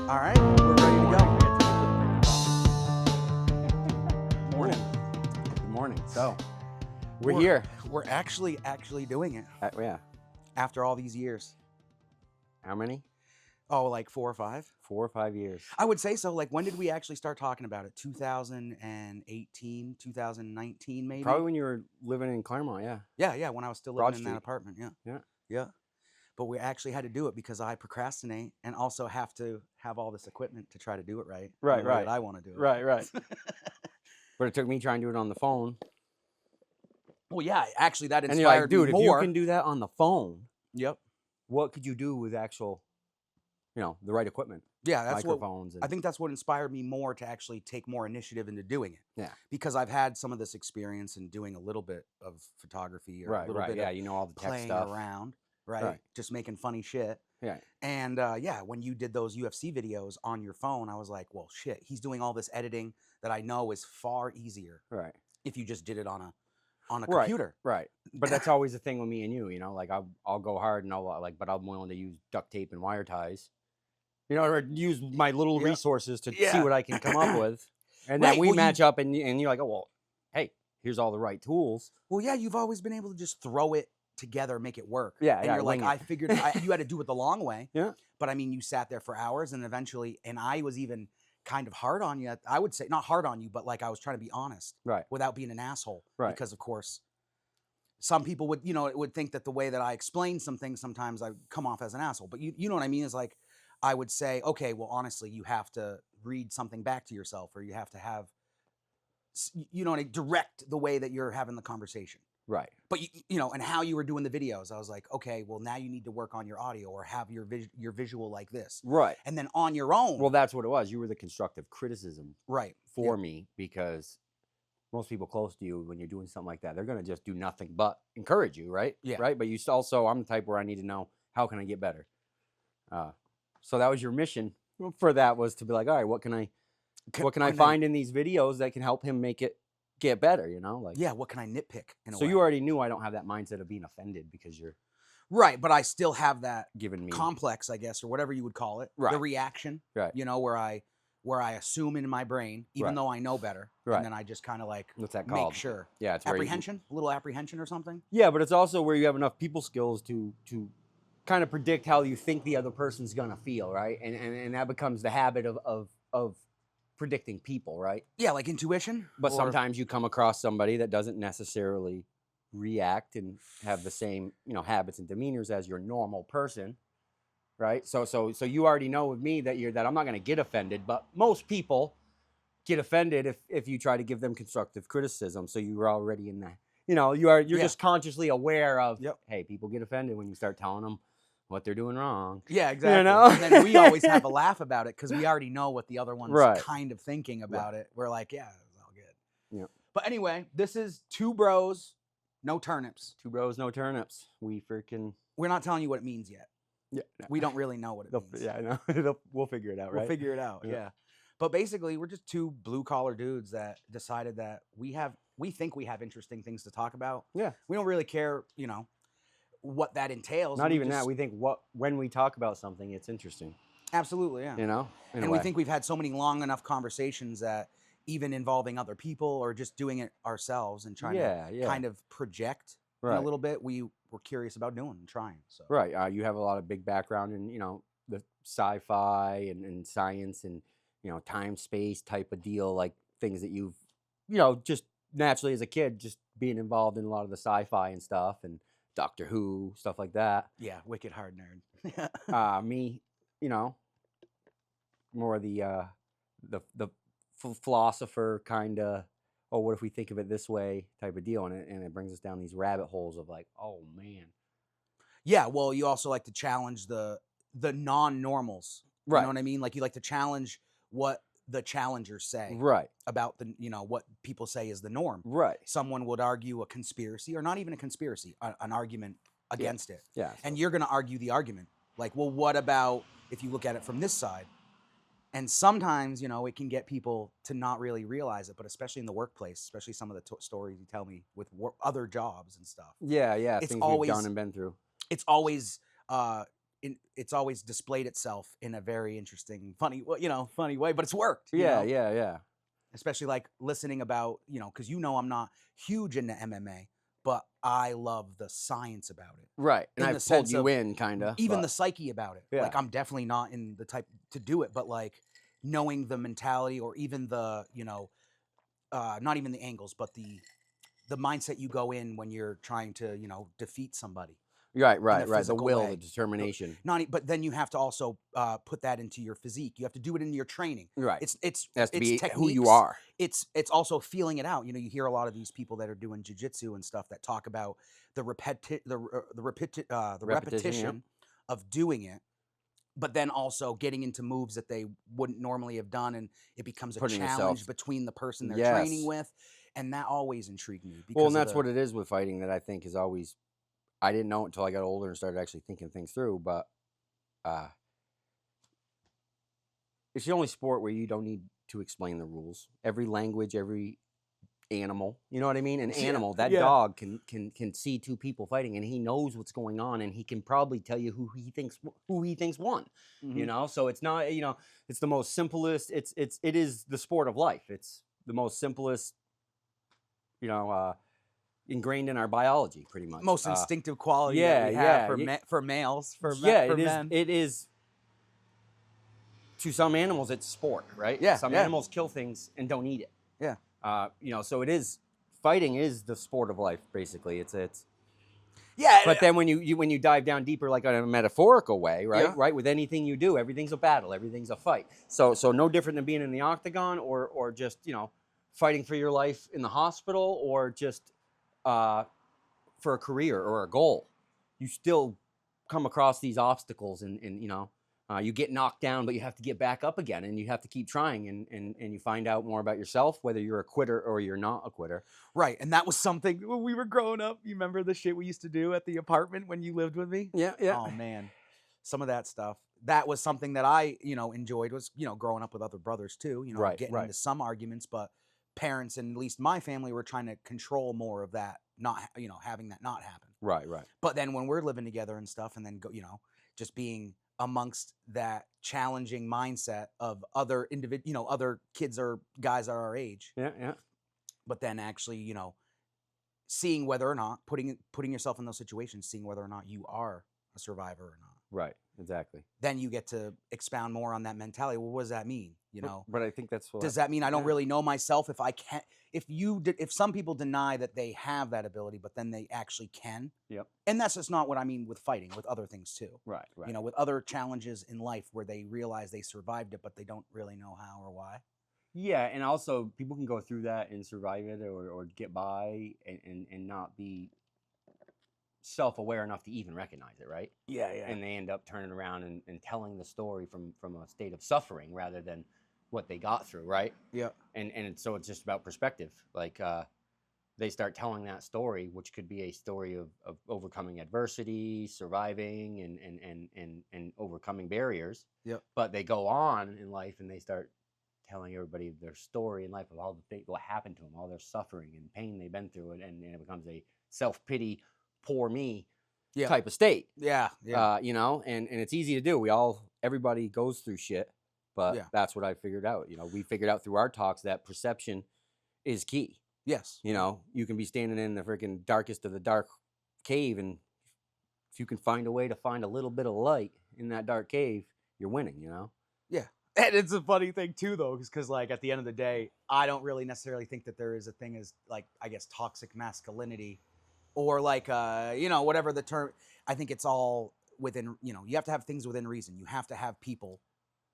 All right, we're ready to go. Morning. Good morning. So, we're here. We're actually doing it Yeah. after all these years. How many? Oh, like 4 or 5? 4 or 5 years. I would say so. Like, when did we actually start talking about it? 2018, 2019, maybe? Probably when you were living in Claremont, yeah. Yeah, when I was still Broad living in that Street. apartment, Yeah. Yeah. But we actually had to do it because I procrastinate and also have to have all this equipment to try to do it right. Right, in the way right. that I want to do it. Right. But it took me trying to do it on the phone. Well, yeah, actually, that And you're like, inspired dude, me if more. you can do that on the phone, Yep. what could you do with actual, the right equipment? Yeah, that's what Microphones. I think that's what inspired me more to actually take more initiative into doing it. Yeah. Because I've had some of this experience in doing a little bit of photography or a little bit Yeah, of you know all the tech playing stuff. around, right? Right. Just making funny shit. Yeah. And yeah, when you did those UFC videos on your phone, I was like, well, shit, he's doing all this editing that I know is far easier Right. if you just did it on a Right. computer. Right. But that's always the thing with me and you, like I'll go hard and but I'm willing to use duct tape and wire ties. Or use my little resources to see what I can come up with. And then we match up and you're like, oh, well, hey, here's all the right tools. Well, yeah, you've always been able to just throw it together, make it work. Yeah, and you're like, wing I it. figured you had to do it the long way. Yeah. But I mean, you sat there for hours and eventually, and I was even kind of hard on you. I would say not hard on you, but like I was trying to be honest, Right. without being an asshole. Right. Because of course, some people would think that the way that I explain some things, sometimes I come off as an asshole. But you know what I mean? Is like, I would say, okay, well, honestly, you have to read something back to yourself, or you have to have, direct the way that you're having the conversation. Right. But and how you were doing the videos, I was like, okay, well, now you need to work on your audio or have your visual like this. Right. And then on your own. Well, that's what it was. You were the constructive criticism right. for me, because most people close to you, when you're doing something like that, they're going to just do nothing but encourage you, right? Yeah. Right. But you also, I'm the type where I need to know, how can I get better? So that was your mission for that, was to be like, all right, what can I find in these videos that can help him make it get better, like. Yeah, what can I nitpick in a way? So you already knew I don't have that mindset of being offended because you're right, but I still have that giving me complex, I guess, or whatever you would call it. Right. The reaction. Right. Where I assume in my brain, even though I know better. Right. And then I just kind of like what's that called? Make sure. Yeah, it's apprehension, a little apprehension or something. Yeah, but it's also where you have enough people skills to kind of predict how you think the other person's gonna feel, right? And that becomes the habit of predicting people, right? Yeah, like intuition. But sometimes you come across somebody that doesn't necessarily react and have the same, habits and demeanors as your normal person, right? So you already know with me that I'm not gonna get offended, but most people get offended if you try to give them constructive criticism. So you're already in that, you're just consciously aware of, hey, people get offended when you start telling them what they're doing wrong. Yeah, exactly. And then we always have a laugh about it because we already know what the other one's kind of thinking about it. We're like, yeah, it's all good. Yeah. But anyway, this is Two Bros, No Turnips. Two Bros, No Turnips. We're not telling you what it means yet. Yeah. No. We don't really know what it means. Yeah, I know. We'll figure it out, right? We'll figure it out, yeah. But basically, we're just two blue-collar dudes that decided that we think we have interesting things to talk about. Yeah. We don't really care, what that entails. Not even that. We think when we talk about something, it's interesting. Absolutely, yeah. And we think we've had so many long enough conversations that even involving other people or just doing it ourselves and trying to kind of project in a little bit, we were curious about doing and trying. So right, you have a lot of big background in the sci-fi and science and time space type of deal, like things that you've just naturally as a kid just being involved in a lot of the sci-fi and stuff and Doctor Who, stuff like that. Yeah, wicked hard nerd. Me, more the philosopher kind of, oh, what if we think of it this way type of deal, and it brings us down these rabbit holes of like, oh man. Yeah, well, you also like to challenge the non-normals. Right. You know what I mean? Like you like to challenge what the challengers say about the what people say is the norm. Right. Someone would argue a conspiracy, or not even a conspiracy, an argument against it. Yeah. And you're going to argue the argument. Like, well, what about if you look at it from this side? And sometimes, it can get people to not really realize it, but especially in the workplace, especially some of the stories you tell me with other jobs and stuff. Yeah, it's things always we've done and been through. It's always it's always displayed itself in a very interesting, funny, funny way, but it's worked. Yeah, yeah. Especially like listening about, because I'm not huge into MMA, but I love the science about it Right. And in the I've pulled sense you of in kind of, even the but psyche about it. yeah. Like I'm definitely not in the type to do it, but like knowing the mentality or even the, not even the angles, but the mindset you go in when you're trying to, defeat somebody Right, in a right, right. The physical will, way. the determination. But then you have to also put that into your physique. You have to do it into your training. Right. It's It has to it's be who you techniques. are. It's also feeling it out. You hear a lot of these people that are doing jujitsu and stuff that talk about the Repetition, yeah. repetition of doing it, but then also getting into moves that they wouldn't normally have done, and it becomes a Putting challenge yourself. between the person they're training Yes. with, and that always intrigued me Well, because and of that's what it is with fighting that I think is always, I didn't know it until I got older and started actually thinking things through, but it's the only sport where you don't need to explain the rules. Every language, every animal, you know what I mean? An animal, that yeah. dog can see two people fighting and he knows what's going on and he can probably tell you who he thinks won. Mhm. So it's not, it's the most simplest, it is the sport of life. It's the most simplest, you know, ingrained in our biology pretty much. Most instinctive quality that Yeah, we have yeah. for males, Yeah, for it is. men. It is. To some animals, it's sport, right? Yeah, Some yeah. animals kill things and don't eat it. Yeah. So it is. Fighting is the sport of life, basically. It's. Yeah. But then when you dive down deeper, like in a metaphorical way, right? Yeah. Right. With anything you do, everything's a battle. Everything's a fight. So no different than being in the octagon or just fighting for your life in the hospital or just for a career or a goal. You still come across these obstacles and you get knocked down, but you have to get back up again and you have to keep trying and you find out more about yourself, whether you're a quitter or you're not a quitter. Right. And that was something when we were growing up. You remember the shit we used to do at the apartment when you lived with me? Yeah, yeah. Oh man. Some of that stuff. That was something that I, enjoyed was, growing up with other brothers too, Right, getting right. into some arguments, but parents and at least my family were trying to control more of that, not, having that not happen. Right, right. But then when we're living together and stuff, and then go, just being amongst that challenging mindset of other other kids or guys our age. Yeah, yeah. But then actually, seeing whether or not putting yourself in those situations, seeing whether or not you are a survivor or not. Right, exactly. Then you get to expound more on that mentality. Well, what does that mean? But I think that's what. Does that mean I don't really know myself if I can't? If some people deny that they have that ability, but then they actually can. Yep. And that's just not what I mean with fighting, with other things too. Right, right. With other challenges in life where they realize they survived it, but they don't really know how or why. Yeah, and also people can go through that and survive it or get by and not be self-aware enough to even recognize it, right? Yeah, yeah. And they end up turning around and telling the story from a state of suffering rather than what they got through, right? Yeah. And so it's just about perspective. Like they start telling that story, which could be a story of overcoming adversity, surviving, and overcoming barriers. Yep. But they go on in life and they start telling everybody their story in life of all the things what happened to them, all their suffering and pain they've been through, and it becomes a self-pity, poor me type of state. Yeah, yeah. And it's easy to do. Everybody goes through shit, but that's what I figured out. We figured out through our talks that perception is key. Yes. You can be standing in the freaking darkest of the dark cave, and if you can find a way to find a little bit of light in that dark cave, you're winning, Yeah. And it's a funny thing too, though, because like at the end of the day, I don't really necessarily think that there is a thing as like, I guess, toxic masculinity or like, whatever the term. I think it's all within, you have to have things within reason. You have to have people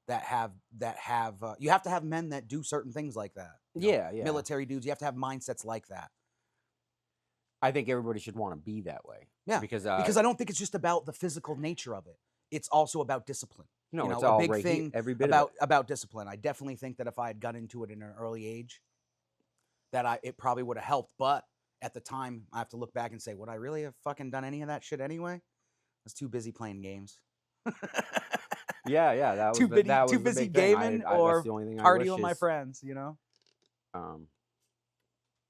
you have to have men that do certain things like that. Yeah. Military dudes. You have to have mindsets like that. I think everybody should want to be that way. Yeah. Because I don't think it's just about the physical nature of it. It's also about discipline. No, it's all a big right thing here, every bit about discipline. I definitely think that if I had got into it in an early age, that it probably would have helped. But at the time, I have to look back and say, would I really have fucking done any of that shit anyway? I was too busy playing games. Yeah. That was too the busy big thing. gaming or or partying with my friends.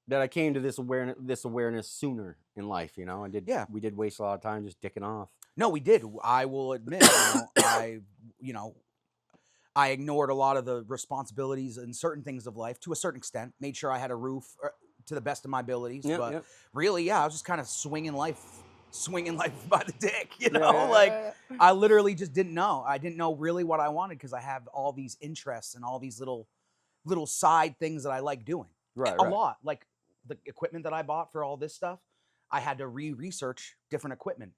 That I came to this awareness sooner in life. We did waste a lot of time just dicking off. No, we did. I will admit, you know, I ignored a lot of the responsibilities and certain things of life to a certain extent. Made sure I had a roof to the best of my abilities, Yep, but yep. really, yeah, I was just kind of swinging life by the dick. You Yeah, know, yeah, like yeah, yeah. I literally just didn't know. I didn't know really what I wanted because I have all these interests and all these little side things that I like doing. Right, A right. lot, like the equipment that I bought for all this stuff. I had to research different equipment.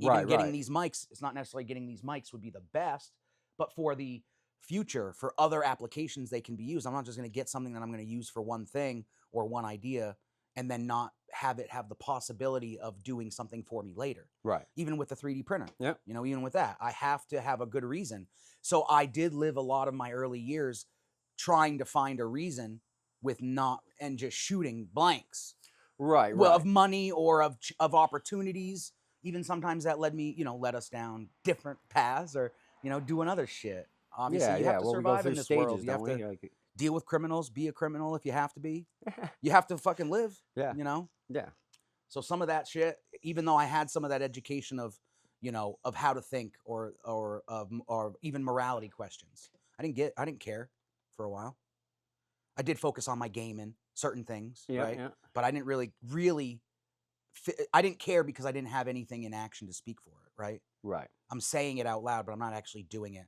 Right, Even getting right. these mics, it's not necessarily getting these mics would be the best, but for the future, for other applications they can be used. I'm not just going to get something that I'm going to use for one thing or one idea and then not have it have the possibility of doing something for me later. Right. Even with the 3D printer, Yep. even with that, I have to have a good reason. So I did live a lot of my early years trying to find a reason with not and just shooting blanks, Right, well, of right. money or of opportunities. Even sometimes that led me, led us down different paths or, doing other shit. Obviously, Yeah, you have yeah. to Well, we go survive through in this world. stages, You don't have to we? Like, deal with criminals, be a criminal if you have to be. You have to fucking live, yeah, you know? yeah. So some of that shit, even though I had some of that education of, of how to think or even morality questions, I didn't care for a while. I did focus on my gaming, certain things, Yeah, right? yeah. But I didn't really I didn't care because I didn't have anything in action to speak for it, right? Right. I'm saying it out loud, but I'm not actually doing it.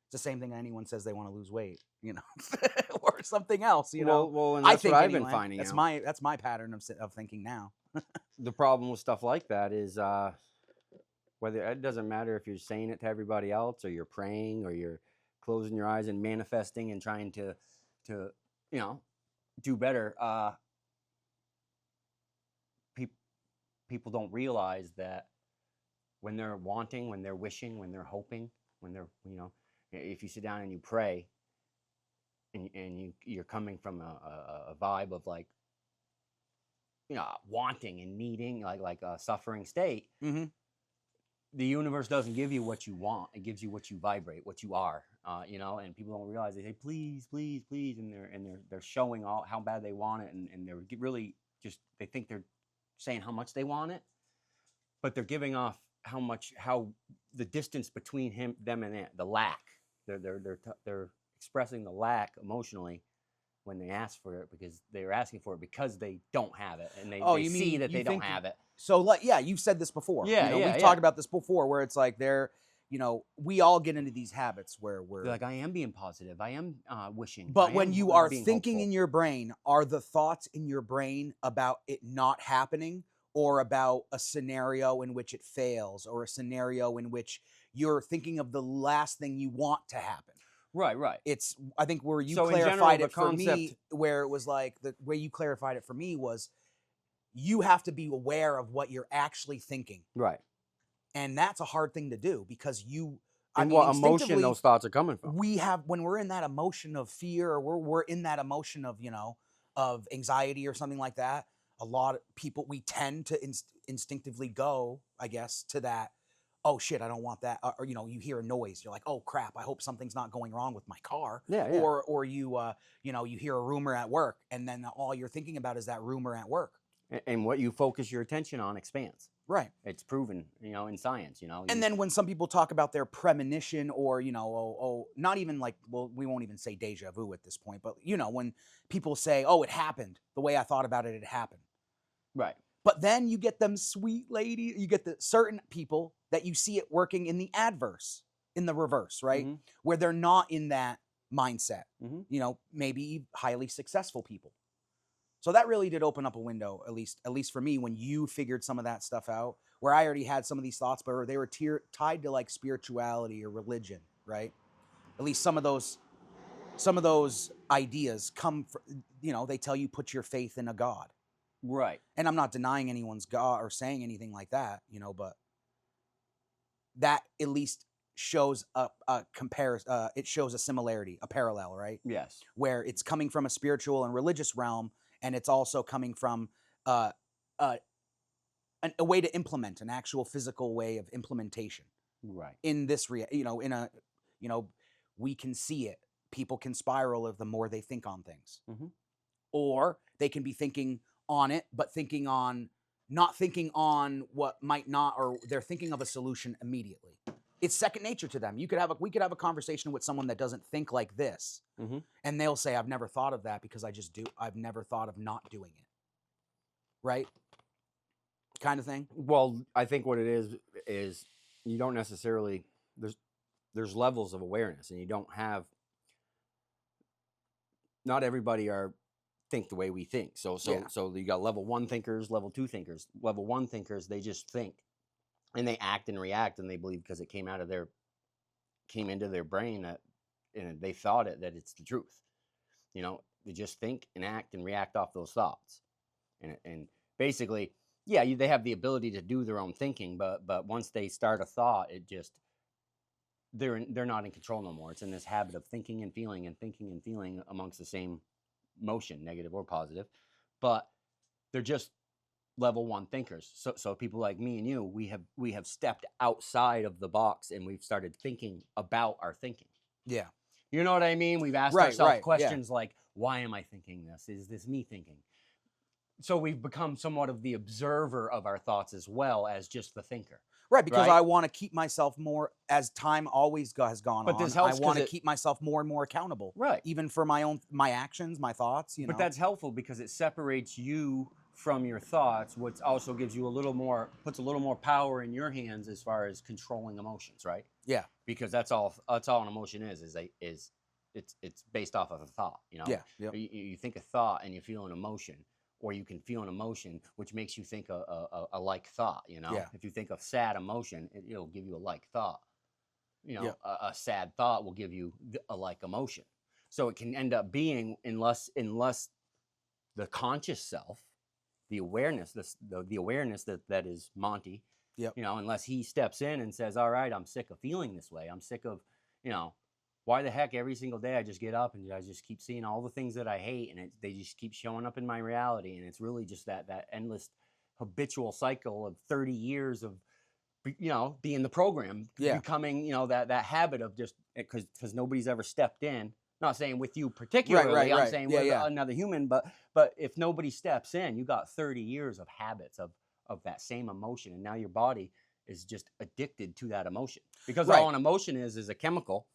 It's the same thing anyone says they want to lose weight, or something else, Well, and I that's what think I've been anyway. finding That's out. my pattern of thinking now. The problem with stuff like that is whether it doesn't matter if you're saying it to everybody else or you're praying or you're closing your eyes and manifesting and trying to you know do better. People people don't realize that when they're wanting, when they're wishing, when they're hoping, when they're if you sit down and you pray and you're coming from a vibe of like wanting and needing like a suffering state, Mm-hmm. the universe doesn't give you what you want, it gives you what you vibrate, what you are. And people don't realize, they say please, please, please, and they're showing all how bad they want it, and they're really just, they think they're saying how much they want it, but they're giving off how the distance between them and it, the lack. They're expressing the lack emotionally when they ask for it, because they're asking for it because they don't have it, and Oh, they you see mean that you they don't think have it. so? Like, yeah, you've said this before. Yeah, yeah, We've yeah. talked about this before, where it's like we all get into these habits where They're we're. like, I am being positive, I am wishing, I But when am you are being thinking hopeful. in your brain, are the thoughts in your brain about it not happening or about a scenario in which it fails or a scenario in which you're thinking of the last thing you want to happen? Right, right. It's, I think, where you So in general, clarified the it for concept. me, where it was like the way you clarified it for me was you have to be aware of what you're actually thinking. Right. And that's a hard thing to do because I And mean, what emotion instinctively, those thoughts are coming from. we have, when we're in that emotion of fear or we're in that emotion of of anxiety or something like that, a lot of people, we tend to instinctively go, I guess, to that, oh shit, I don't want that, or you hear a noise, you're like, oh crap, I hope something's not going wrong with my car, Yeah, yeah. or you hear a rumor at work and then all you're thinking about is that rumor at work. And what you focus your attention on expands. Right. It's proven, in science. And then when some people talk about their premonition or, not even like, well, we won't even say deja vu at this point, but when people say, oh, it happened the way I thought about it, it happened. Right. But then you get them sweet lady, you get the certain people that you see it working in the adverse, in the reverse, right? Mm-hmm. Where they're not in that mindset, Mm-hmm. maybe highly successful people. So that really did open up a window, at least for me, when you figured some of that stuff out, where I already had some of these thoughts, but they were tied to like spirituality or religion, right? At least some of those ideas come from, they tell you put your faith in a god. Right. And I'm not denying anyone's god or saying anything like that, but that at least shows a comparison. It shows a similarity, a parallel, right? Yes. Where it's coming from a spiritual and religious realm, and it's also coming from uh, uh, a way to implement an actual physical way of implementation Right. in this in a you know we can see it. People can spiral of the more they think on things, Mm-hmm. or they can be thinking on it but thinking on not thinking on what might not, or they're thinking of a solution immediately. It's second nature to them. We could have a conversation with someone that doesn't think like this, Mm-hmm. and they'll say, I've never thought of that because I've never thought of not doing it. Right? Kind of thing. Well, I think what it is you don't necessarily there's levels of awareness, and you don't have. Not everybody think the way we think. So you got level 1 thinkers, level 2 thinkers. Level 1 thinkers, they just think, and they act and react, and they believe because it came into their brain that, and they thought it, that it's the truth. They just think and act and react off those thoughts, and basically, yeah, they have the ability to do their own thinking, but once they start a thought, it just they're not in control no more. It's in this habit of thinking and feeling amongst the same motion, negative or positive, but they're just level 1 thinkers. So people like me and you, we have stepped outside of the box, and we've started thinking about our thinking. Yeah. You know what I mean? We've asked ourselves questions like, why am I thinking this? Is this me thinking? So we've become somewhat of the observer of our thoughts as well as just the thinker. Right, because I want to keep myself more, as time always has gone on, this I helps want to keep myself more and more accountable. Right. Even for my actions, my thoughts, But that's helpful because it separates you from your thoughts, which also gives you puts a little more power in your hands as far as controlling emotions, right? Yeah. Because that's all an emotion is it's based off of a thought, Yeah. Yep. You think a thought and you feel an emotion, or you can feel an emotion which makes you think a like thought. Yeah. If you think of sad emotion, it'll give you a like thought. Yeah. A sad thought will give you a like emotion. So it can end up being, unless the conscious self, the awareness, the awareness that is Monty, Yep. unless he steps in and says, all right, I'm sick of feeling this way. I'm sick of, why the heck every single day I just get up and I just keep seeing all the things that I hate, and they just keep showing up in my reality. And it's really just that endless habitual cycle of 30 years of, being the program, becoming, that habit of just, because nobody's ever stepped in. Not saying with you particularly, Right. I'm saying with another human, but if nobody steps in, you got 30 years of habits of that same emotion, and now your body is just addicted to that emotion, because all an emotion is a chemical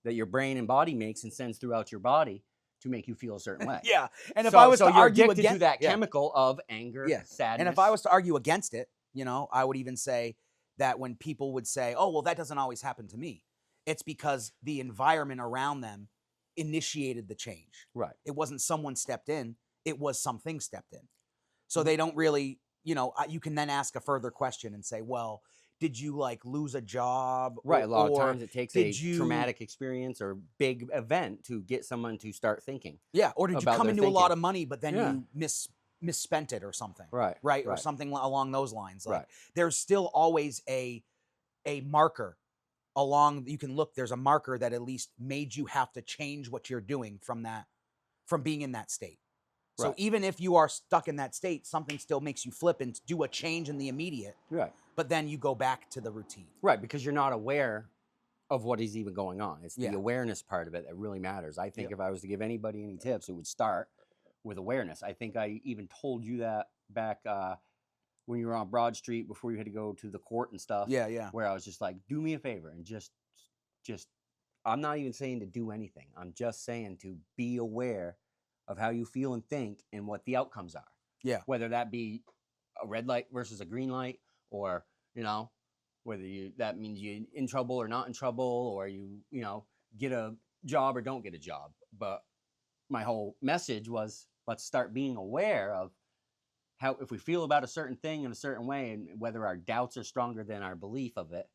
that your brain and body makes and sends throughout your body to make you feel a certain way. Yeah. And if I was to argue addicted to that chemical of anger, sadness. And if I was to argue against it, I would even say that when people would say, oh, well, that doesn't always happen to me, it's because the environment around them initiated the change. Right. It wasn't someone stepped in, it was something stepped in. So they don't really, you can then ask a further question and say, well, did you lose a job? Right. A lot of times it takes a traumatic experience or big event to get someone to start thinking. Yeah. Or did you come into a lot of money, but then you misspent it or something? Right. Or something along those lines. Right. There's still always a marker you can look, there's a marker that at least made you have to change what you're doing from being in that state. So even if you are stuck in that state, something still makes you flip and do a change in the immediate. Right. But then you go back to the routine. Right, because you're not aware of what is even going on. It's the awareness part of it that really matters. I think if I was to give anybody any tips, it would start with awareness. I think I even told you that back when you were on Broad Street before you had to go to the court and stuff. Yeah. Where I was just like, do me a favor and just I'm not even saying to do anything. I'm just saying to be aware of how you feel and think and what the outcomes are. Yeah. Whether that be a red light versus a green light, or, whether that means you're in trouble or not in trouble, or you get a job or don't get a job. But my whole message was, let's start being aware of how, if we feel about a certain thing in a certain way, and whether our doubts are stronger than our belief of it,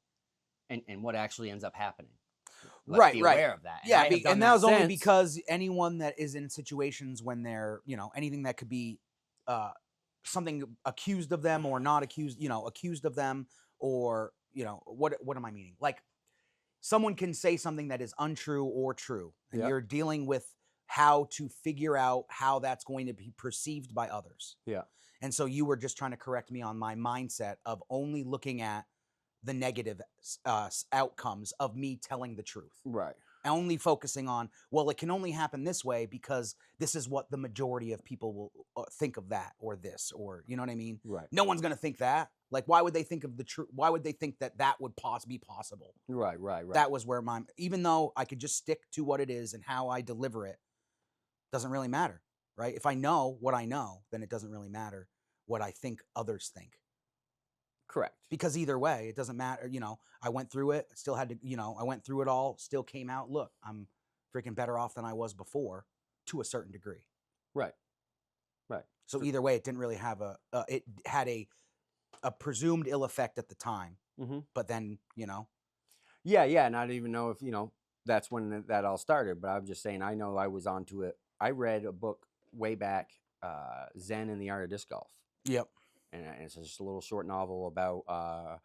and what actually ends up happening. Let's be aware of that. Yeah, and that was only because anyone that is in situations when they're, anything that could be something accused of them or not accused, accused of them, or, what am I meaning? Like, someone can say something that is untrue or true, and you're dealing with how to figure out how that's going to be perceived by others. Yeah. And so you were just trying to correct me on my mindset of only looking at the negative outcomes of me telling the truth. Right. Only focusing on, well, it can only happen this way because this is what the majority of people will think of that or this, or you know what I mean? Right. No one's going to think that. Like, why would they think of the truth? Why would they think that that would be possible? Right. Right. Right. That was where even though I could just stick to what it is and how I deliver it, doesn't really matter, right? If I know what I know, then it doesn't really matter what I think others think. Correct. Because either way, it doesn't matter. I went through it, still had to, I went through it all, still came out. Look, I'm freaking better off than I was before to a certain degree. Right. Right. So either way, it didn't really have it had a presumed ill effect at the time. Mm-hmm. But then, Yeah. Yeah. And I don't even know if, that's when that all started. But I'm just saying, I know I was onto it. I read a book way back, Zen and the Art of Disc Golf. Yep. And it's just a little short novel about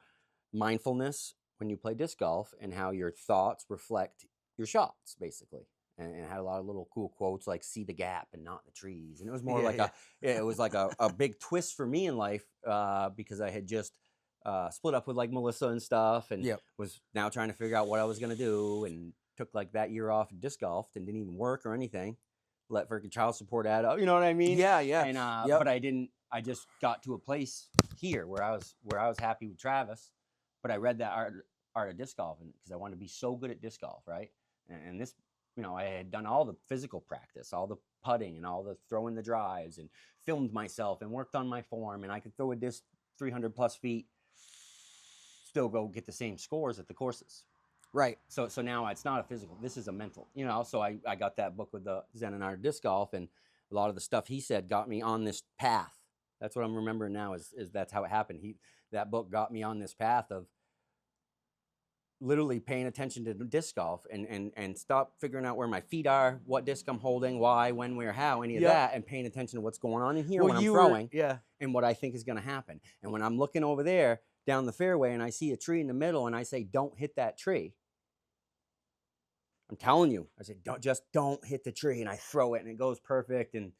mindfulness when you play disc golf and how your thoughts reflect your shots, basically. And it had a lot of little cool quotes like "see the gap and not the trees." And it was more it was like a big twist for me in life because I had just split up with like Melissa and stuff, and was now trying to figure out what I was gonna do, and took like that year off in disc golf and didn't even work or anything. Let freaking child support add up, you know what I mean? Yeah, yeah. And but I didn't. I just got to a place here where I was happy with Travis, but I read that art of disc golf because I wanted to be so good at disc golf, right? And this, I had done all the physical practice, all the putting and all the throwing the drives, and filmed myself and worked on my form, and I could throw a disc 300 plus feet, still go get the same scores at the courses. Right. So now it's not a physical. This is a mental. So I got that book with the Zen and Art of Disc Golf, and a lot of the stuff he said got me on this path. That's what I'm remembering now is that's how it happened. That book got me on this path of literally paying attention to disc golf and stop figuring out where my feet are, what disc I'm holding, why, when, where, how, any of that, and paying attention to what's going on in here when I'm throwing and what I think is going to happen. And when I'm looking over there down the fairway and I see a tree in the middle and I say, don't hit that tree. I'm telling you, I say, don't hit the tree. And I throw it and it goes perfect and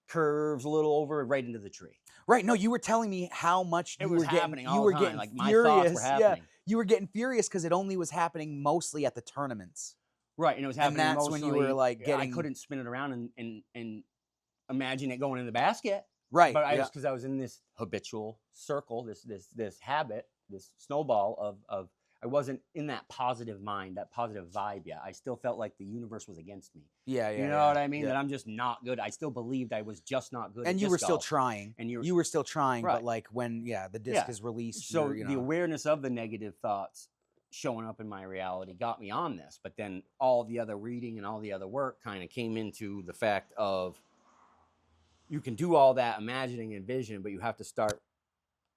curves a little over right into the tree. Right. No, you were telling me how much it was happening all the time. Like my furious. Thoughts were happening. Yeah, you were getting furious because it only was happening mostly at the tournaments. Right, and it was happening. And that's when you were like getting. I couldn't spin it around and imagine it going in the basket. Right. But because I was in this habitual circle, this habit, this snowball of. I wasn't in that positive mind, that positive vibe yet. I still felt like the universe was against me. Yeah. You know what I mean? That I'm just not good. I still believed I was just not good. And you were still trying. And you were still trying, right. But like when the disc is released. So the awareness of the negative thoughts showing up in my reality got me on this. But then all the other reading and all the other work kind of came into the fact of you can do all that imagining and vision, but you have to start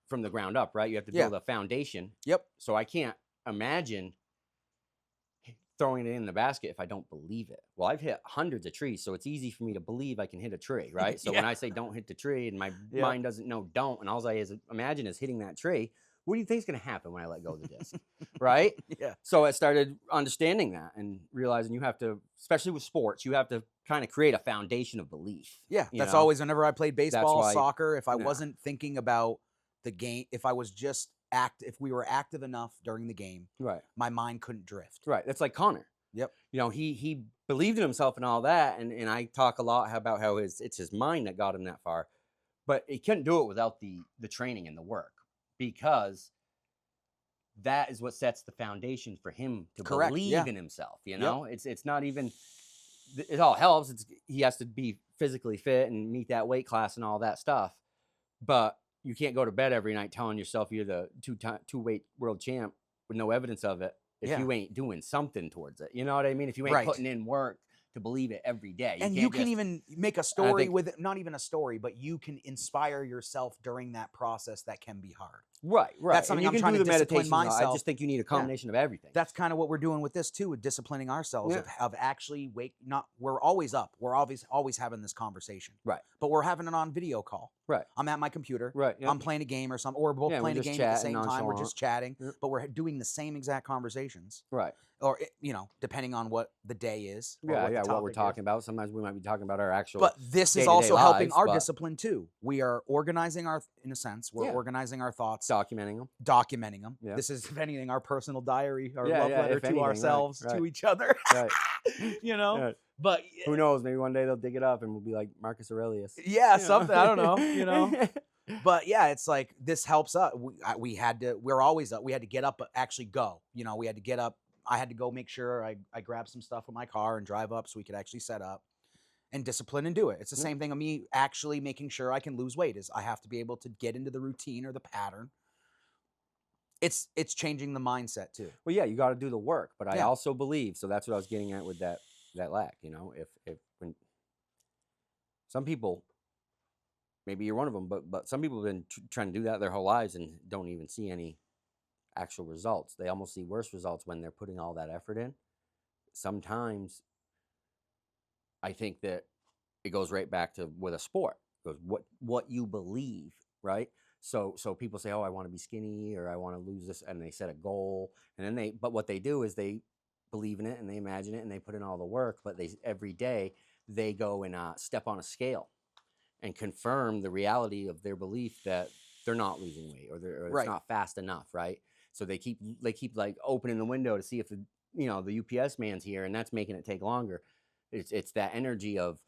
from the ground up, right? You have to build a foundation. Yep. So I can't imagine throwing it in the basket if I don't believe it. Well, I've hit hundreds of trees, so it's easy for me to believe I can hit a tree, right? So when I say don't hit the tree and my mind doesn't know don't, and all I imagine is hitting that tree, what do you think is going to happen when I let go of the disc, right? Yeah. So I started understanding that and realizing you have to, especially with sports, you have to kind of create a foundation of belief. Yeah, that's always whenever I played baseball, soccer, if I wasn't thinking about the game, if I was just if we were active enough during the game, right, my mind couldn't drift. Right. That's like Connor. Yep. He believed in himself and all that, and I talk a lot about how it's his mind that got him that far, but he couldn't do it without the training and the work, because that is what sets the foundation for him to believe in himself. It's not even, it all helps. He has to be physically fit and meet that weight class and all that stuff, but you can't go to bed every night telling yourself you're the two-weight world champ with no evidence of it if you ain't doing something towards it. You know what I mean? If you ain't putting in work to believe it every day. You can even make a story with it, not even a story, but you can inspire yourself during that process that can be hard. Right. That's something I'm trying to discipline myself. I just think you need a combination of everything. That's kind of what we're doing with this too, with disciplining ourselves of actually we're always up. We're always having this conversation. Right. But we're having it on video call. Right. I'm at my computer. Right. Yep. I'm playing a game or something, or we're both playing a game at the same time. We're just chatting, but we're doing the same exact conversations. Right. Or depending on what the day is. What we're talking about. Sometimes we might be talking about our actual. But this is also helping our discipline too. We are organizing organizing our thoughts documenting them. Yeah. This is, if anything, our personal diary, our Yeah, love yeah, letter if to anything, ourselves, right, to right. each other. Right. You know, Right. but Who knows? Maybe one day they'll dig it up and we'll be like Marcus Aurelius. yeah, You know? something, I don't know, you know. But yeah, it's like, this helps us. We had to, we're always up. We had to get up, but actually go. You know, we had to get up. I had to go make sure I grabbed some stuff with my car and drive up so we could actually set up and discipline and do it. It's the same thing of me actually making sure I can lose weight. Is I have to be able to get into the routine or the pattern. It's changing the mindset too. Well, yeah, you got to do the work, but I Yeah. also believe, so that's what I was getting at with that lack, you know, if when some people, maybe you're one of them, but some people have been trying to do that their whole lives and don't even see any actual results. They almost see worse results when they're putting all that effort in. Sometimes I think that it goes right back to with a sport. It goes what you believe, right? So people say, "Oh, I want to be skinny," or "I want to lose this," and they set a goal, and then but what they do is they believe in it and they imagine it and they put in all the work, but every day they go and step on a scale and confirm the reality of their belief that they're not losing weight or it's not fast enough, right? So they keep like opening the window to see if the UPS man's here, and that's making it take longer. It's that energy of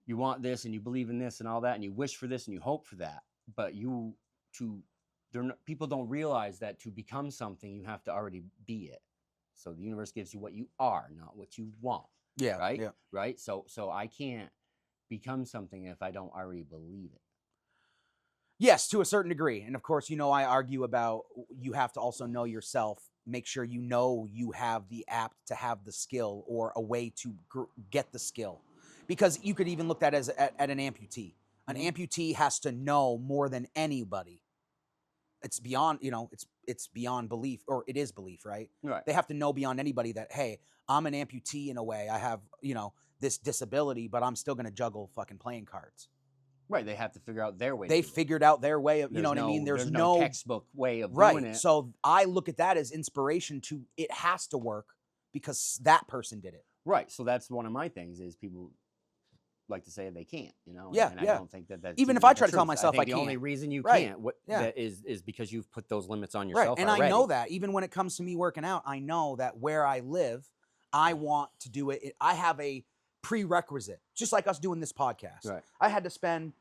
you want this and you believe in this and all that and you wish for this and you hope for that, but people don't realize that to become something you have to already be it. So the universe gives you what you are, not what you want. Yeah. Right. Yeah. Right. So I can't become something if I don't already believe it. Yes, to a certain degree. And of course, I argue about, you have to also know yourself, make sure you have the apt to have the skill or a way to get the skill. Because you could even look at as at an amputee. An amputee has to know more than anybody. It's beyond, it's beyond belief, or it is belief, right? Right. They have to know beyond anybody that, hey, I'm an amputee in a way. I have, this disability, but I'm still going to juggle fucking playing cards. Right, they have to figure out their way. They figured out their way of, you know what I mean? There's no textbook way of doing it. So I look at that as inspiration to, it has to work because that person did it. Right. So that's one of my things is people like to say they can't, Yeah, and I don't think that's even if I try to tell myself I the can't. only reason you can't that is because you've put those limits on yourself. And already. I know that even when it comes to me working out, I know that where I live, I want to do it. I have a prerequisite, just like us doing this podcast. Right. I had to spend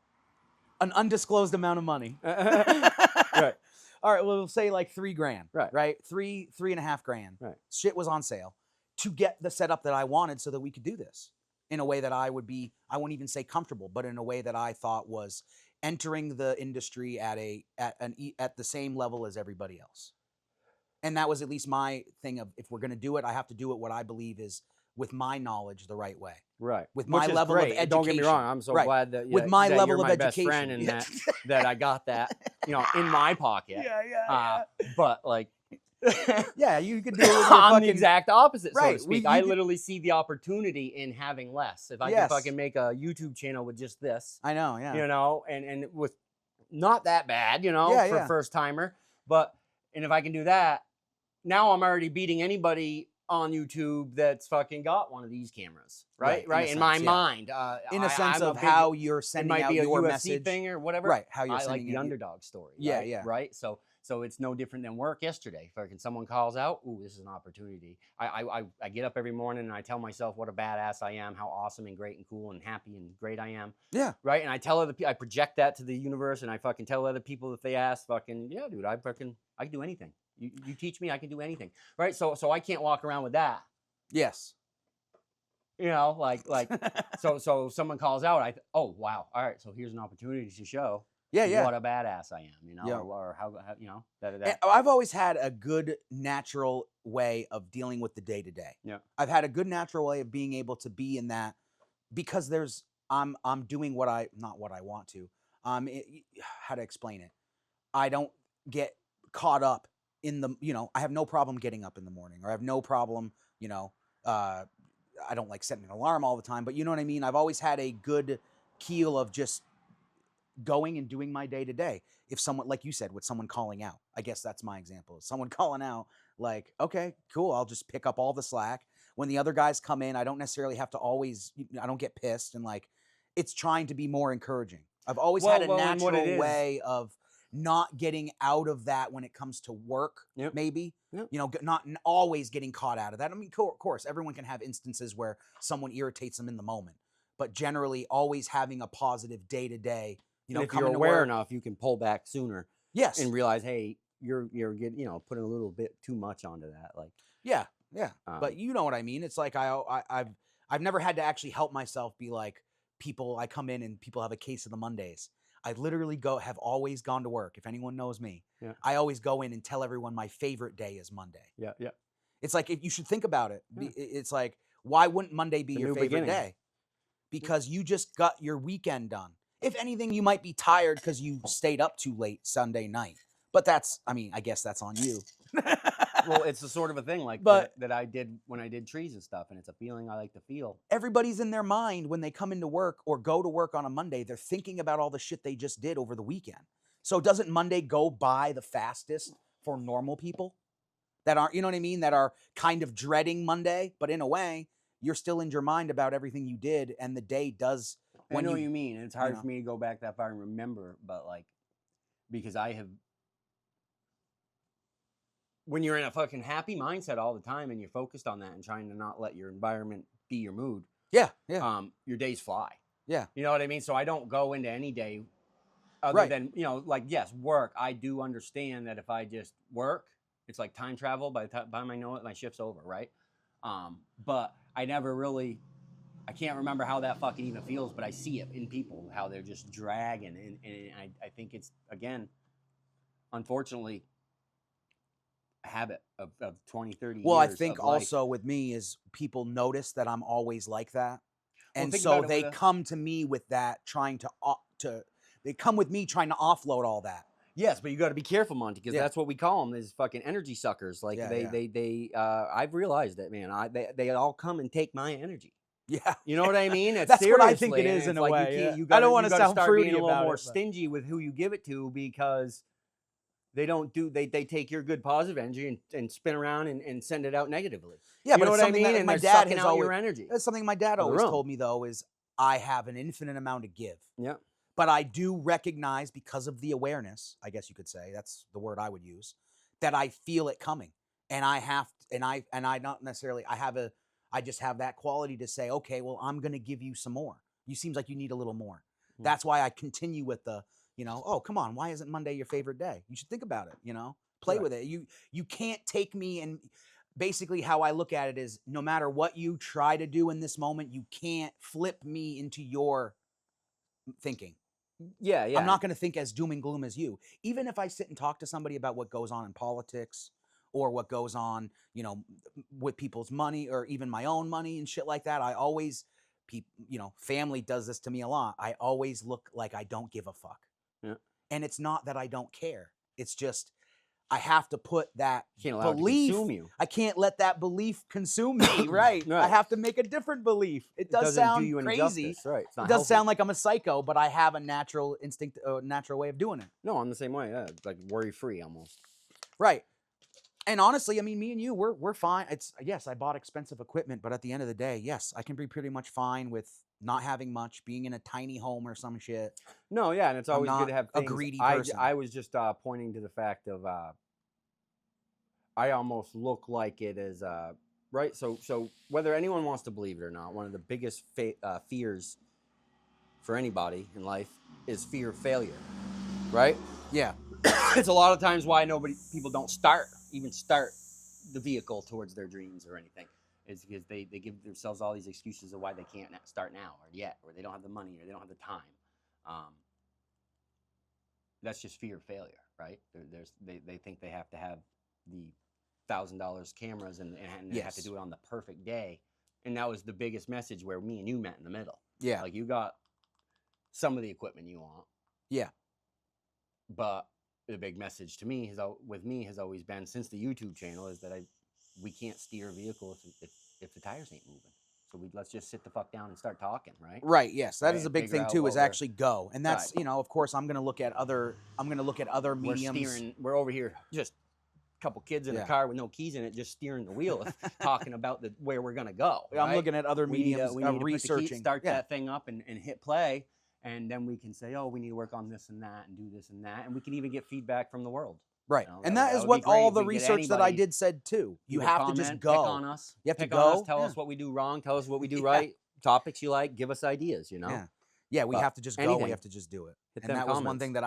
an undisclosed amount of money. Right. All right. Well, we'll say like $3,000. Right. Right. $3.5 grand. Right. Shit was on sale to get the setup that I wanted so that we could do this in a way that I won't even say comfortable, but in a way that I thought was entering the industry at the same level as everybody else. And that was at least my thing of, if we're going to do it, I have to do it what I believe is with my knowledge the right way. Right. With my level of education. Don't get me wrong. I'm so glad that with my level you're of my education, best friend and that I got that, in my pocket. Yeah. But like, yeah, you could do it with your I'm the exact opposite, so to speak. I literally see the opportunity in having less. If I can fucking make a YouTube channel with just this, I know, yeah, and with not that bad, for a first timer, and if I can do that, now I'm already beating anybody on YouTube that's fucking got one of these cameras, right? In my mind, in a sense of how you're sending out your message thing or whatever. Right, how you're I sending like the underdog story. Yeah. Right. So it's no different than work yesterday. Fucking someone calls out, ooh, this is an opportunity. I get up every morning and I tell myself what a badass I am, how awesome and great and cool and happy and great I am. Yeah. Right. And I tell other people, I project that to the universe, and I fucking tell other people if they ask, fucking, yeah, dude, I can do anything. You teach me, I can do anything. Right. So I can't walk around with that. Yes. So someone calls out, oh wow, all right, so here's an opportunity to show what a badass I am, or how that. I've always had a good natural way of dealing with the day-to-day. Yeah. I've had a good natural way of being able to be in that, because I'm doing not what I want to. How to explain it? I don't get caught up in the, I have no problem getting up in the morning, or I have no problem, I don't like setting an alarm all the time, but you know what I mean? I've always had a good keel of just going and doing my day to day. If someone, like you said, with someone calling out, I guess that's my example. Someone calling out, like, okay, cool, I'll just pick up all the slack. When the other guys come in, I don't necessarily have to I don't get pissed, and like, it's trying to be more encouraging. I've always had a natural way of not getting out of that when it comes to work, Yep. maybe, Yep. you know, not always getting caught out of that. I mean, of course, everyone can have instances where someone irritates them in the moment, but generally always having a positive day to day, you know, And if you're coming to aware work. enough, you can pull back sooner Yes. and realize, hey, you're getting, you know, putting a little bit too much onto that. Like, Yeah. Yeah. But um, you know what I mean? It's like I've never had to actually help myself be like people. I come in and people have a case of the Mondays. I literally have always gone to work. If anyone knows me, yeah, I always go in and tell everyone my favorite day is Monday. yeah, yeah. It's like if you should think about it. Yeah. It's like why wouldn't Monday be It's a your new favorite beginning. day? Because you just got your weekend done. If anything, you might be tired because you stayed up too late Sunday night. But that's, I mean, I guess that's on you. Well, it's the sort of a thing like But that I did when I did trees and stuff, and it's a feeling I like to feel. everybody's in their mind when they come into work or go to work on a Monday, they're thinking about all the shit they just did over the weekend. So doesn't Monday go by the fastest for normal people that aren't, you know what I mean, that are kind of dreading Monday, but in a way, you're still in your mind about everything you did, and the day does I know what you mean, and it's you hard know. for me to go back that far and remember, but like, because I have, when you're in a fucking happy mindset all the time and you're focused on that and trying to not let your environment be your mood, Yeah, yeah, your days fly. yeah. You know what I mean? So I don't go into any day other Right. than, you know, like, yes, work. I do understand that if I just work, it's like time travel. By the time I know it, my shift's over, right? But I never really, I can't remember how that fucking even feels, but I see it in people, how they're just dragging. And I think it's, again, unfortunately, a habit of 20, 30 Well, I years think of life. also with me is people notice that I'm always like that. Well, And think so about it they with a, come to me with that, trying to they come with me trying to offload all that. yes, but you got to be careful, Monty, because Yeah. that's what we call them, is fucking energy suckers. Like Yeah, they I've realized it, man. They all come and take my energy. yeah. You know what I mean? It's That's what I think seriously, it and is in it's a like you way. can't. Yeah. You I gotta don't want you to gotta sound start being fruity a little about more it, but stingy with who you give it to, because they don't do they take your good positive energy and spin around and send it out negatively. yeah, You but know it's what I something mean? that And my they're dad sucking has out always your energy that's something my dad of the always room. told me though is I have an infinite amount to give. Yeah. But I do recognize, because of the awareness, I guess you could say, that's the word I would use, that I feel it coming. And I have and I not necessarily I just have that quality to say, okay, well, I'm gonna give you some more. You seems like you need a little more. Mhm. That's why I continue with the, you know, oh, come on, why isn't Monday your favorite day? You should think about it, you know, play Right. with it. You can't take me, and basically how I look at it is no matter what you try to do in this moment, you can't flip me into your thinking. Yeah, I'm yeah. not going to think as doom and gloom as you. Even if I sit and talk to somebody about what goes on in politics or what goes on, you know, with people's money or even my own money and shit like that, I always, you know, family does this to me a lot. I always look like I don't give a fuck. Yeah. And it's not that I don't care. It's just I have to put that You can't allow it to belief. consume you. I can't let that belief consume me, right? I Right. have to make a different belief. It does doesn't do sound you any crazy. justice, right? It's It not does healthy. sound like I'm a psycho, but I have a natural instinct, a natural way of doing it. No, I'm the same way. Yeah, like worry free almost. Right. And honestly, I mean, me and you, we're fine. It's yes, I bought expensive equipment, but at the end of the day, yes, I can be pretty much fine with not having much, being in a tiny home or some shit. No, yeah, and it's I'm always good not to have a things. greedy I person. I was just pointing to the fact of I almost look like it as right. So whether anyone wants to believe it or not, one of the biggest fears for anybody in life is fear of failure, right? Yeah. It's a lot of times why people don't start the vehicle towards their dreams or anything. Is because they give themselves all these excuses of why they can't start now or yet, or they don't have the money or they don't have the time. That's just fear of failure, right? They think they have to have the $1,000 cameras and they have to Yes. do it on the perfect day. And that was the biggest message where me and you met in the middle. Yeah. Like you got some of the equipment you want, Yeah. but the big message to me has always been, since the YouTube channel, is that we can't steer a vehicle if the tires ain't moving. So let's just sit the fuck down and start talking, right? Right. Yes, that Right, is a and big figure thing out too. what Is we're actually go, and that's right. you know, of course, I'm gonna look at other We're mediums. steering. We're over here just a couple kids in a Yeah. car with no keys in it, just steering the wheel, talking about where we're gonna go. I'm right? looking at other mediums, we need to researching. start Yeah. that thing up and hit play, and then we can say, oh, we need to work on this and that and do this and that, and we can even get feedback from the world. Right. You know, And that that is would be what great all if the we get research that I anybody did said too. You leave a have to just comment, go. pick on us. You have to pick on us, go. tell Yeah. us what we do wrong, tell us what we do Yeah. right, topics you like, give us ideas, you know? Yeah. Yeah, we But have to just go. anything. We have to just do it. Hit And them that was one comments. thing that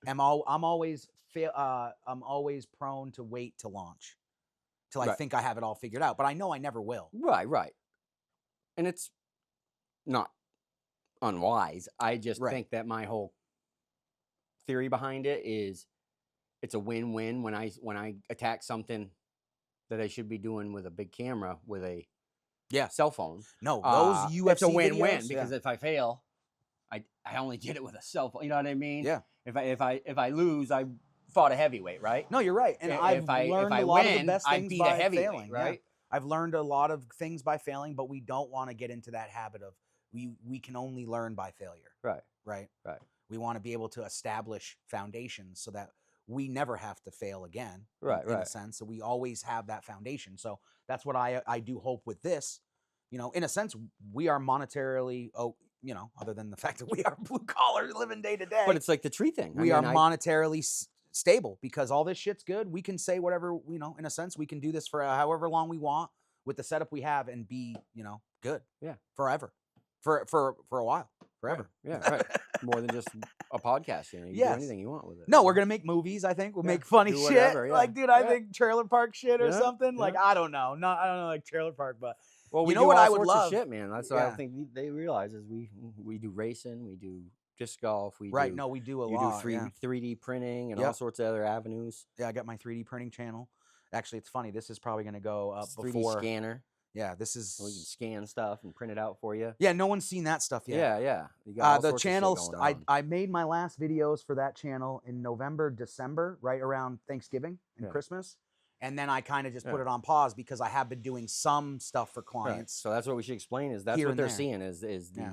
I'm always I'm always prone to wait to launch till I Right. think I have it all figured out, but I know I never will. Right. And it's not unwise. I just Right. think that my whole theory behind it is it's a win-win when I attack something that I should be doing with a big camera with a Yeah. cell phone. No, those UFC It's a win-win videos, because yeah. if I fail, I only did it with a cell phone. You know what I mean? Yeah. If I lose, I fought a heavyweight, right? No, you're right. And I've if I learned a lot win, of the best I things beat by a heavyweight, failing, yeah. right? I've learned a lot of things by failing, but we don't want to get into that habit of we can only learn by failure. Right. We want to be able to establish foundations so that we never have to fail again. Right, in a right. sense. So we always have that foundation. So that's what I do hope with this. You know, in a sense, we are monetarily, other than the fact that we are blue collar living day to day. But it's like the tree thing. We are monetarily stable because all this shit's good. We can say whatever, in a sense, we can do this for however long we want with the setup we have and be, good. Yeah. Forever. For a while. Forever. Right. Yeah, right. More than just a podcast. You can do anything you want with it. No, we're going to make movies, I think. We'll make funny do shit. whatever, yeah. Like, dude, I think trailer park shit or Yeah, something. Like, yeah. I don't know. I don't know, like trailer park, but Well, we you know do what all I would sorts love? of shit, man. That's what I Yeah. don't think they realize is we do racing, we do disc golf, we right. do No, we do a you lot. do 3D printing and Yep. all sorts of other avenues. Yeah, I got my 3D printing channel. Actually, it's funny. This is probably going to go up 3D before. scanner. Yeah, this is. So we can scan stuff and print it out for you. Yeah, no one's seen that stuff yet. Yeah. You got all The sorts of shit channel, going on. I made my last videos for that channel in November, December, right around Thanksgiving and Yeah. Christmas. And then I kind of just put Yeah. it on pause because I have been doing some stuff for Right. clients. So that's what we should explain is that's here what and they're there. seeing is Yeah.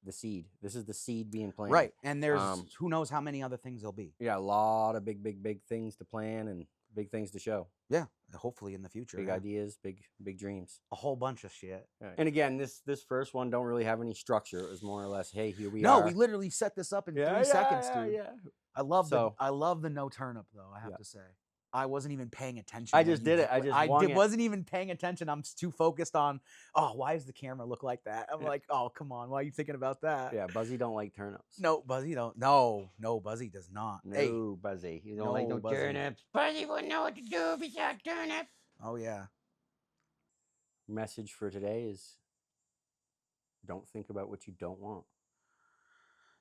the seed. This is the seed being planted. Right. And there's who knows how many other things there'll be. Yeah, a lot of big things to plan and big things to show. Yeah. Hopefully in the future. Big yeah. ideas, big dreams. A whole bunch of shit. Right. And again, this first one don't really have any structure. It was more or less, hey, here we No, are. we literally set this up in 3 Yeah, seconds, dude. Yeah. I love So- I love the no turnip though, I have to say. I wasn't even paying attention. I when just you did it. I just wung it. wasn't even paying attention. I'm too focused on, why does the camera look like that? I'm like, oh, come on. Why are you thinking about that? Yeah, Buzzy don't like turnips. No, Buzzy don't. No, Buzzy does not. No, Hey. Buzzy. You don't like No, no Buzzy. turnips. Buzzy wouldn't know what to do besides turnips. Oh, yeah. Message for today is don't think about what you don't want.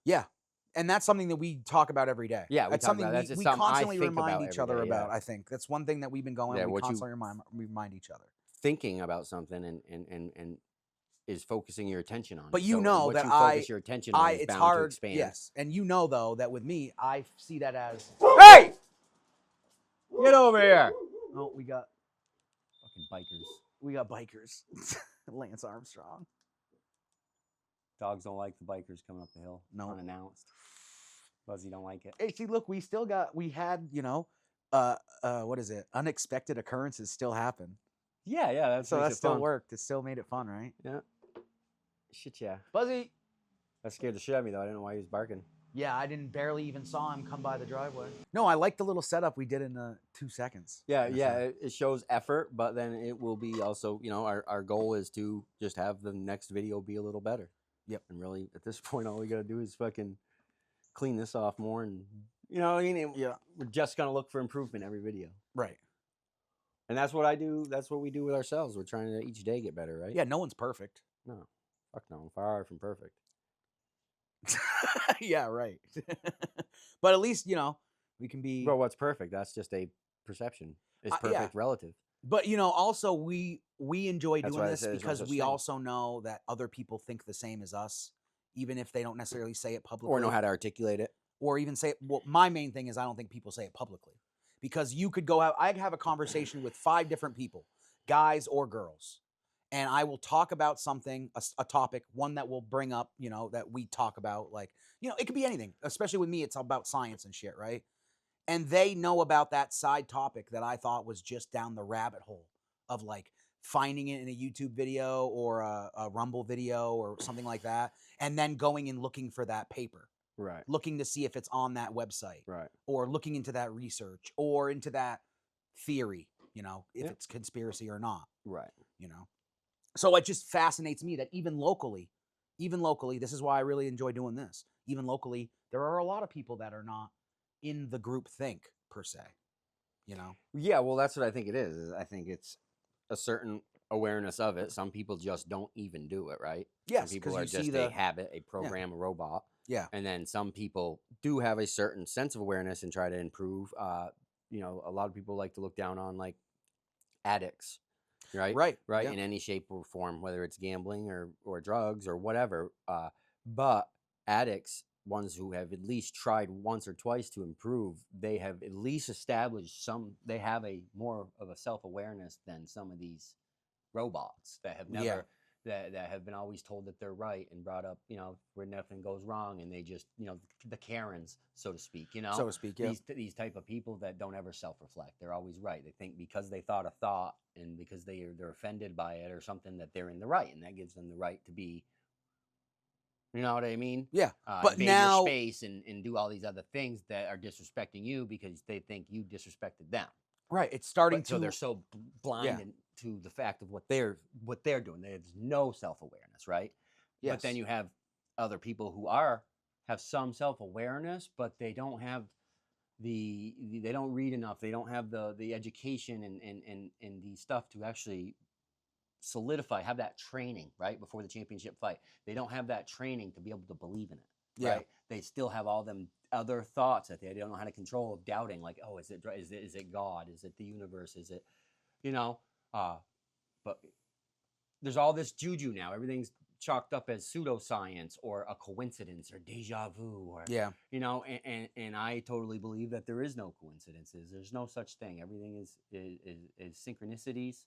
Yeah. And that's something that we talk about every day. Yeah, we that's talk something about it. That's just we something I constantly think remind about each every other day, about, yeah. I think. That's one thing that we've been going, Yeah, we what you- constantly remind each other. Thinking about something and is focusing your attention on it. But you So know what that you focus your attention on is it's bound hard. to expand. Yes. And you know, though, that with me, I see that as, Hey! Get over here. oh, we got Fucking bikers. bikers. Lance Armstrong. Dogs don't like the bikers coming up the hill. No. Unannounced. Buzzy don't like it. Hey, see, look, we had, what is it? Unexpected occurrences still happen. Yeah, that's So makes that it still fun. worked. It still made it fun, right? Yeah. Shit, yeah. Buzzy. That scared the shit out of me, though. I didn't know why he was barking. Yeah, I barely even saw him come by the driveway. No, I like the little setup we did in 2 seconds. Yeah, in a yeah. sense. It shows effort, but then it will be also, our goal is to just have the next video be a little better. Yep. And really, at this point, all we got to do is fucking clean this off more and, Yeah. we're just going to look for improvement every video. Right. And that's what I do. That's what we do with ourselves. We're trying to each day get better, right? Yeah, no one's perfect. No. Fuck no. I'm far from perfect. Yeah, right. But at least, we can be. Well, what's perfect? That's just a perception. Is yeah. perfect relative? But also we enjoy That's doing why I this said there's no because such we thing. also know that other people think the same as us, even if they don't necessarily say it publicly. Or know how to articulate it. Or even say it. Well, my main thing is I don't think people say it publicly. Because you could go out, I have a conversation with 5 different people, guys or girls. And I will talk about something, a topic, one that will bring up, that we talk about. Like, it could be anything. Especially with me, it's about science and shit, right? And they know about that side topic that I thought was just down the rabbit hole of like finding it in a YouTube video or a Rumble video or something like that, and then going and looking for that paper, Right. looking to see if it's on that website, Right. or looking into that research or into that theory, you know, if Yeah. it's conspiracy or not, Right. you know. So it just fascinates me that even locally, this is why I really enjoy doing this. Even locally, there are a lot of people that are not in the group think per se, you know. Yeah, well, that's what I think it is. I think it's a certain awareness of it. Some people just don't even do it, right? Some Yes, people because are you see just a habit, a program, a robot. yeah, And then some people do have a certain sense of awareness and try to improve. You know, a lot of people like to look down on like addicts, right? right, Right, yeah, in any shape or form, whether it's gambling or drugs or whatever. But addicts, ones who have at least tried once or twice to improve, they have at least established some. They have a more of a self awareness than some of these robots that have yeah, never that have been always told that they're right and brought up, you know, where nothing goes wrong, and they just, you know, the Karens, so to speak, you know, so to speak, yeah, these type of people that don't ever self-reflect. They're always right. They think because they thought a thought and because they're offended by it or something, that they're in the right, and that gives them the right to be, you know what I mean, yeah. But invade your now, space and do all these other things that are disrespecting you because they think you disrespected them. right, it's starting But so they're to, so yeah, blind to the fact of what they're doing. There's no self-awareness, right? But then yes, you have other people who have some self-awareness, but they don't have they don't read enough. They don't have the education and the stuff to actually solidify, have that training, right, before the championship fight. They don't have that training to be able to believe in it, yeah, right? They still have all them other thoughts that they don't know how to control, of doubting, like, oh, is it God, is it the universe, is it, you know, uh but there's all this juju now. Everything's chalked up as pseudoscience or a coincidence or deja vu, or, yeah. you know, and I totally believe that there is no coincidences. There's no such thing. Everything is synchronicities.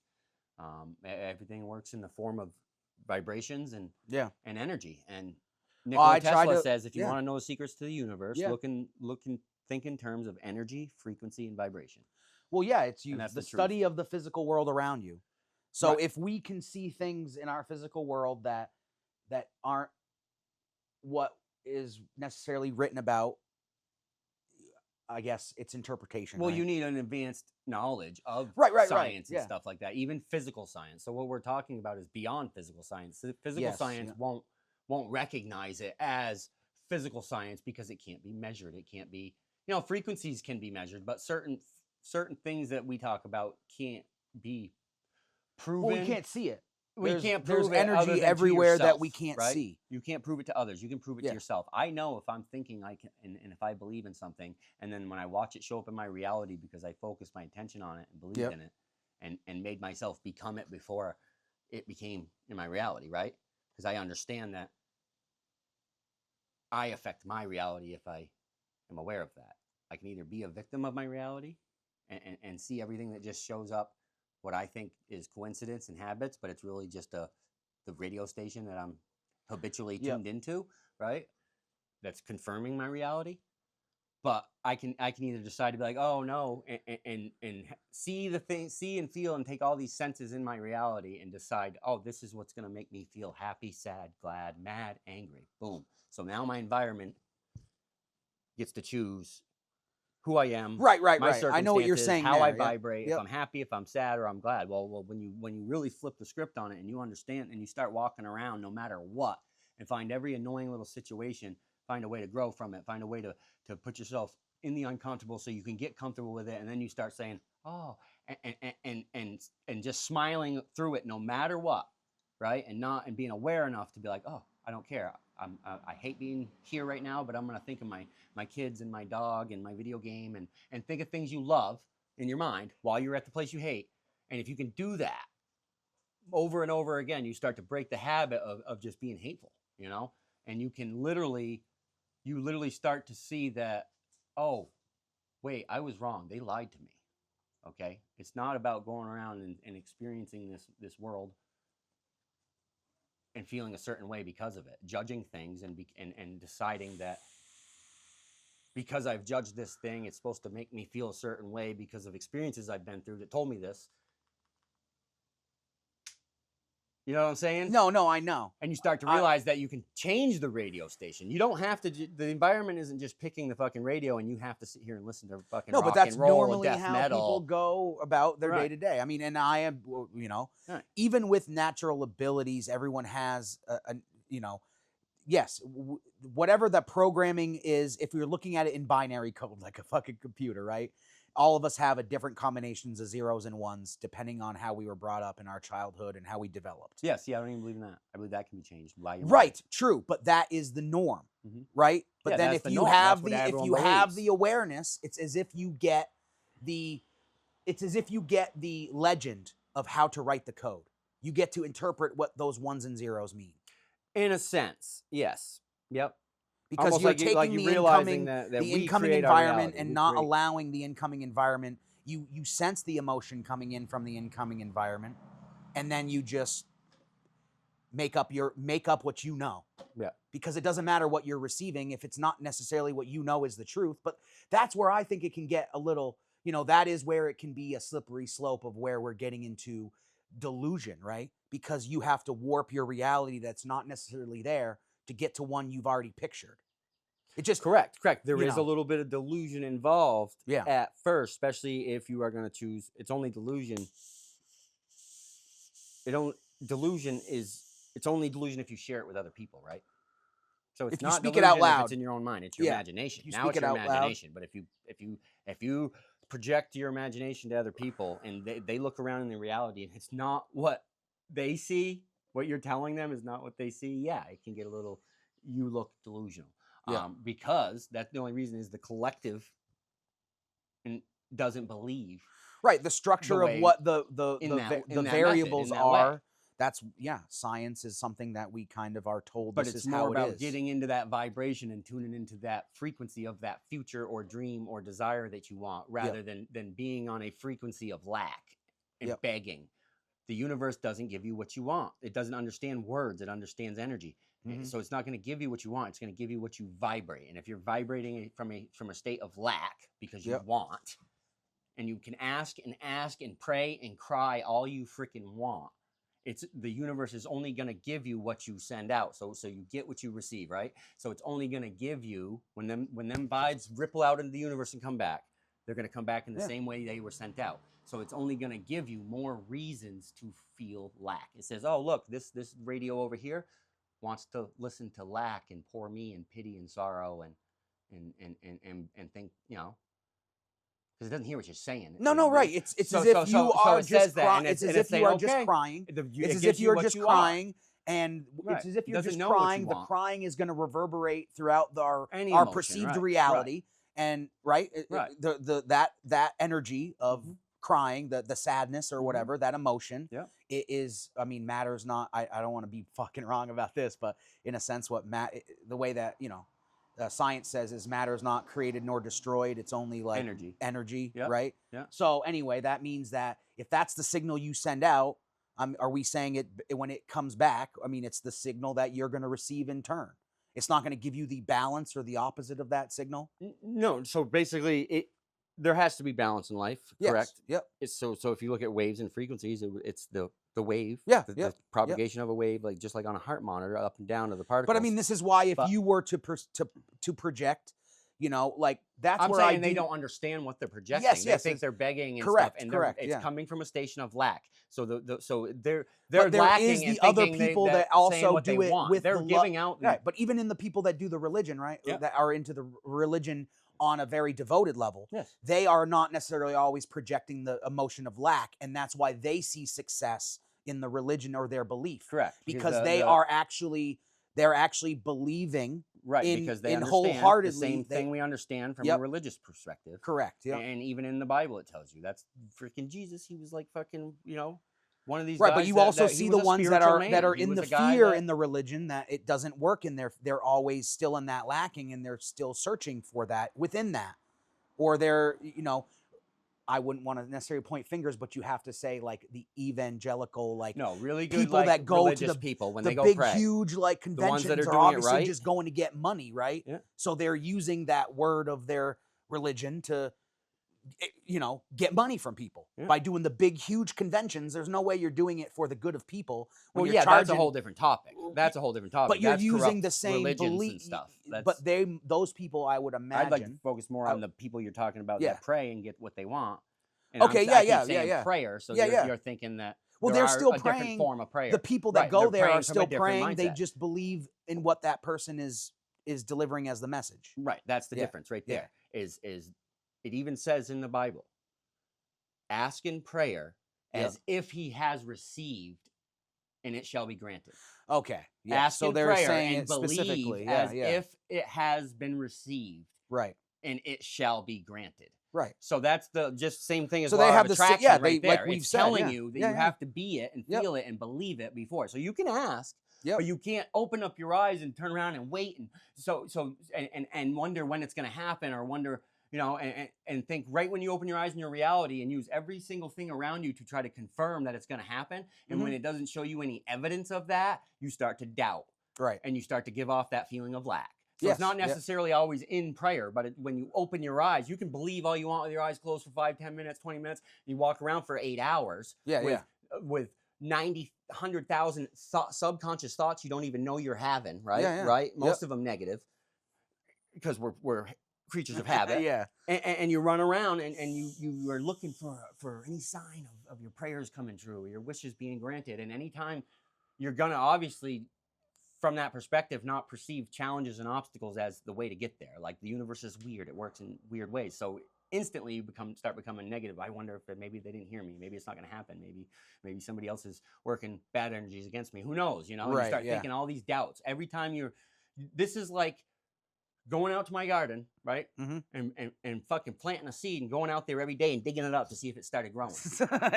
Everything works in the form of vibrations Yeah. and energy. And I Nikola try Tesla to, says, if you yeah, want to know the secrets to the universe, yeah. think in terms of energy, frequency, and vibration. Well, yeah, it's And you, that's the the truth. study of the physical world around you. So Right. if we can see things in our physical world that aren't what is necessarily written about, I guess it's interpretation, Well, you right? need an advanced knowledge of Right. science and Yeah. stuff like that, even physical science. So what we're talking about is beyond physical science. Physical Yes. science Yeah. won't recognize it as physical science because it can't be measured. It can't be, you know, frequencies can be measured, but certain things that we talk about can't be Well, we proven. can't see it. We can't There's prove it other energy than to everywhere that yourself, we can't right? see. You can't prove it to others. You can prove it to Yeah. yourself. I know if I'm thinking I can, and if I believe in something, and then when I watch it show up in my reality because I focused my attention on it and believed Yep. in it, and made myself become it before it became in my reality, right? Because I understand that I affect my reality if I am aware of that. I can either be a victim of my reality and see everything that just shows up, what I think is coincidence and habits, but it's really just the radio station that I'm habitually Yep. tuned into, right? That's confirming my reality. But I can either decide to be like, oh no, and see the thing, see and feel and take all these senses in my reality and decide, oh, this is what's gonna make me feel happy, sad, glad, mad, angry. Boom. So now my environment gets to choose who I am, my Right. I know what you're circumstances, saying how I there. Yep. vibrate, if Yep. I'm happy, if I'm sad, or I'm glad. Well, when you really flip the script on it and you understand and you start walking around no matter what and find every annoying little situation, find a way to grow from it, find a way to put yourself in the uncomfortable so you can get comfortable with it, and then you start saying, oh, and just smiling through it no matter what, right? And being aware enough to be like, oh, I don't care. I hate being here right now, but I'm gonna think of my kids and my dog and my video game and think of things you love in your mind while you're at the place you hate. And if you can do that over and over again, you start to break the habit of just being hateful, you know? And you literally start to see that, oh, wait, I was wrong. They lied to me. Okay. It's not about going around and experiencing this world and feeling a certain way because of it, judging things and deciding that because I've judged this thing, it's supposed to make me feel a certain way because of experiences I've been through that told me this. You know what I'm saying? No, I know. And you start to realize that you can change the radio station. You don't have to. The environment isn't just picking the fucking radio, and you have to sit here and listen to fucking No, but rock that's and roll, normally death how metal. people go about their day Right. to day. I mean, and I am, you know, Right. even with natural abilities, everyone has you know, yes, whatever the programming is, if you're looking at it in binary code, like a fucking computer, right? All of us have a different combinations of zeros and ones depending on how we were brought up in our childhood and how we developed. Yeah, see, I don't even believe in that. I believe that can be changed by your Right, mind. true, but that is the norm, Mhm. right? But Yeah, then that's if the you norm. have That's what the if everyone you have believes. the awareness, it's as if you get the legend of how to write the code. You get to interpret what those ones and zeros mean. In a sense, yes. Yep. Because Almost you're like taking you the realizing incoming that the we incoming create our environment reality. and We not create. allowing the incoming environment. You sense the emotion coming in from the incoming environment, and then you just make up what you know. Yeah. Because it doesn't matter what you're receiving if it's not necessarily what you know is the truth. But that's where I think it can get a little, you know, that is where it can be a slippery slope of where we're getting into delusion, right? Because you have to warp your reality that's not necessarily there to get to one you've already pictured. It just Correct. There you is a know. little bit of delusion involved Yeah. at first, especially if you are going to choose. It's only delusion. It's only delusion if you share it with other people, right? So it's If you not speak it out delusion if loud. it's in your own mind. It's your Yeah. imagination. If you Now speak it's it your out loud. imagination. But if you project your imagination to other people and they look around in the reality and it's not what they see, what you're telling them is not what they see, yeah, it can get a little, you look delusional. Yeah. Because that's the only reason is the collective doesn't believe. Right. The structure of way what the in that variables method, in that way. are. That's science is something that we kind of are told But this it's is more how it about is. getting into that vibration and tuning into that frequency of that future or dream or desire that you want, rather than being on a frequency of lack and begging. The universe doesn't give you what you want. It doesn't understand words. It understands energy. Mhm. So it's not going to give you what you want. It's going to give you what you vibrate. And if you're vibrating from a state of lack because you want, and you can ask and pray and cry all you freaking want, it's the universe is only going to give you what you send out. So you get what you receive, right? So it's only going to give you when them vibes ripple out into the universe and come back, they're going to come back in the same way they were sent out. So it's only going to give you more reasons to feel lack. It says, oh, look, this radio over here wants to listen to lack and poor me and pity and sorrow and think, you know, because it doesn't hear what you're saying. No, right. It's as if you are just crying. It's as if you are just crying. It's as if you are just crying, and it's as if you're just crying. The crying is going to reverberate throughout our perceived reality, and that energy of crying, the sadness or whatever, that emotion, it is. I mean, matter's not. I don't want to be fucking wrong about this, but in a sense, the way that science says is matter is not created nor destroyed. It's only like energy, right? Yeah. So anyway, that means that if that's the signal you send out, are we saying it when it comes back? I mean, it's the signal that you're going to receive in turn. It's not going to give you the balance or the opposite of that signal. No. So basically, there has to be balance in life, correct? Yep. So if you look at waves and frequencies, it's the wave, the propagation of a wave, like just like on a heart monitor, up and down to the particles. But I mean, this is why if you were to project, like that's I'm where saying they don't understand what they're projecting. They think they're begging and stuff, and it's coming from a station of lack. So they're but there lacking is the and other thinking people that also do it want. with they're giving out. Right, but even in the people that do the religion, right, that are into the religion on a very devoted level, they are not necessarily always projecting the emotion of lack, and that's why they see success in the religion or their belief. Correct. Because they're actually believing because they understand wholeheartedly the same thing we understand from a religious perspective. Correct. Yeah. And even in the Bible it tells you that's freaking Jesus. He was like fucking, one of these right, guys but you also see the ones that are in the fear in the religion that it doesn't work in they're always still in that lacking and they're still searching for that within that. Or they're, I wouldn't want to necessarily point fingers, but you have to say like the evangelical, like really good people like, that go to the people when the they go big, pray. huge like conventions that are are doing obviously it right. just going to get money, right? Yeah. So they're using that word of their religion to get money from people Yeah. by doing the big, huge conventions. There's no way you're doing it for the good of people when Well, you're yeah, that's a charging. whole different topic. That's a whole different topic. But you're That's using corrupt the same religions belief. and stuff. But That's those people, I would I'd like to imagine. focus more on the people you're talking about Yeah. that pray and get what they want. And Okay. I keep Yeah. saying Yeah. prayer, so Yeah. Yeah. you're thinking that Well, there they're are still a different praying. form of prayer. The people that Right, go they're there praying are from a still different praying. They mindset. just believe in what that person is delivering as the message. Right, that's the Yeah. difference right Yeah. there. Is it even says in the Bible, ask in prayer Yep. as if he has received, and it shall be granted. Okay. Yeah. Ask So in they're prayer saying and it believe specifically. Yeah. as Yeah. if it has been received, Right. and it shall be granted. Right. So that's the just same thing as So law they of have the attraction yeah. right They there. like we've It's said. telling Yeah. you that Yeah. you Yeah. have to be it and Yep. feel it and believe it before. So you can ask, Yep. but you can't open up your eyes and turn around and wait and wonder when it's going to happen, or wonder, and think right when you open your eyes in your reality and use every single thing around you to try to confirm that it's going to happen. And when it doesn't show you any evidence of that, you start to doubt. Right. And you start to give off that feeling of lack. So Yes. it's not Yep. necessarily always in prayer, but when you open your eyes, you can believe all you want with your eyes closed for 5, 10 minutes, 20 minutes. You walk around for 8 hours Yeah. with, Yeah. with 90, 100,000 subconscious thoughts you don't even know you're having, right? Yeah, yeah. Right? Most Yep. of them negative, because we're creatures of habit. Yeah. And you run around and you are looking for any sign of your prayers coming true, your wishes being granted. And anytime you're going to obviously, from that perspective, not perceive challenges and obstacles as the way to get there. Like, the universe is weird. It works in weird ways. So instantly you start becoming negative. I wonder if maybe they didn't hear me. Maybe it's not going to happen. Maybe somebody else is working bad energies against me. Who knows? And Right, you start yeah. thinking all these doubts. Every time this is like going out to my garden, right? And fucking planting a seed and going out there every day and digging it up to see if it started growing.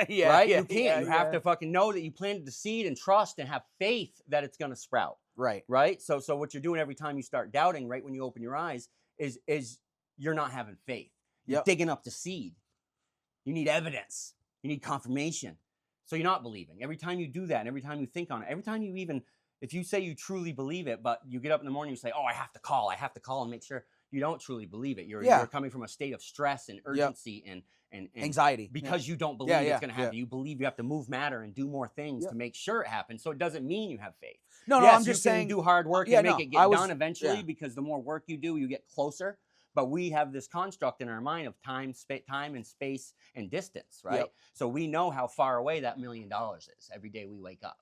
Yeah. Right? Yeah, You can't. yeah, You have yeah. to fucking know that you planted the seed and trust and have faith that it's going to sprout. Right. Right? So what you're doing every time you start doubting, right when you open your eyes, is you're not having faith. You're Yep. digging up the seed. You need evidence. You need confirmation. So you're not believing. Every time you do that, and every time you think on it, every time you even, if you say you truly believe it, but you get up in the morning and you say, oh, I have to call and make sure, you don't truly believe it. You're coming from a state of stress and urgency and Anxiety. because you don't believe it's going to happen. You believe you have to move matter and do more things to make sure it happens. So it doesn't mean you have faith. No, Yes, I'm just you can saying. do hard work yeah, and make no, it get done eventually, yeah. because the more work you do, you get closer. But we have this construct in our mind of time and space and distance, right? Yep. So we know how far away that $1 million is every day we wake up,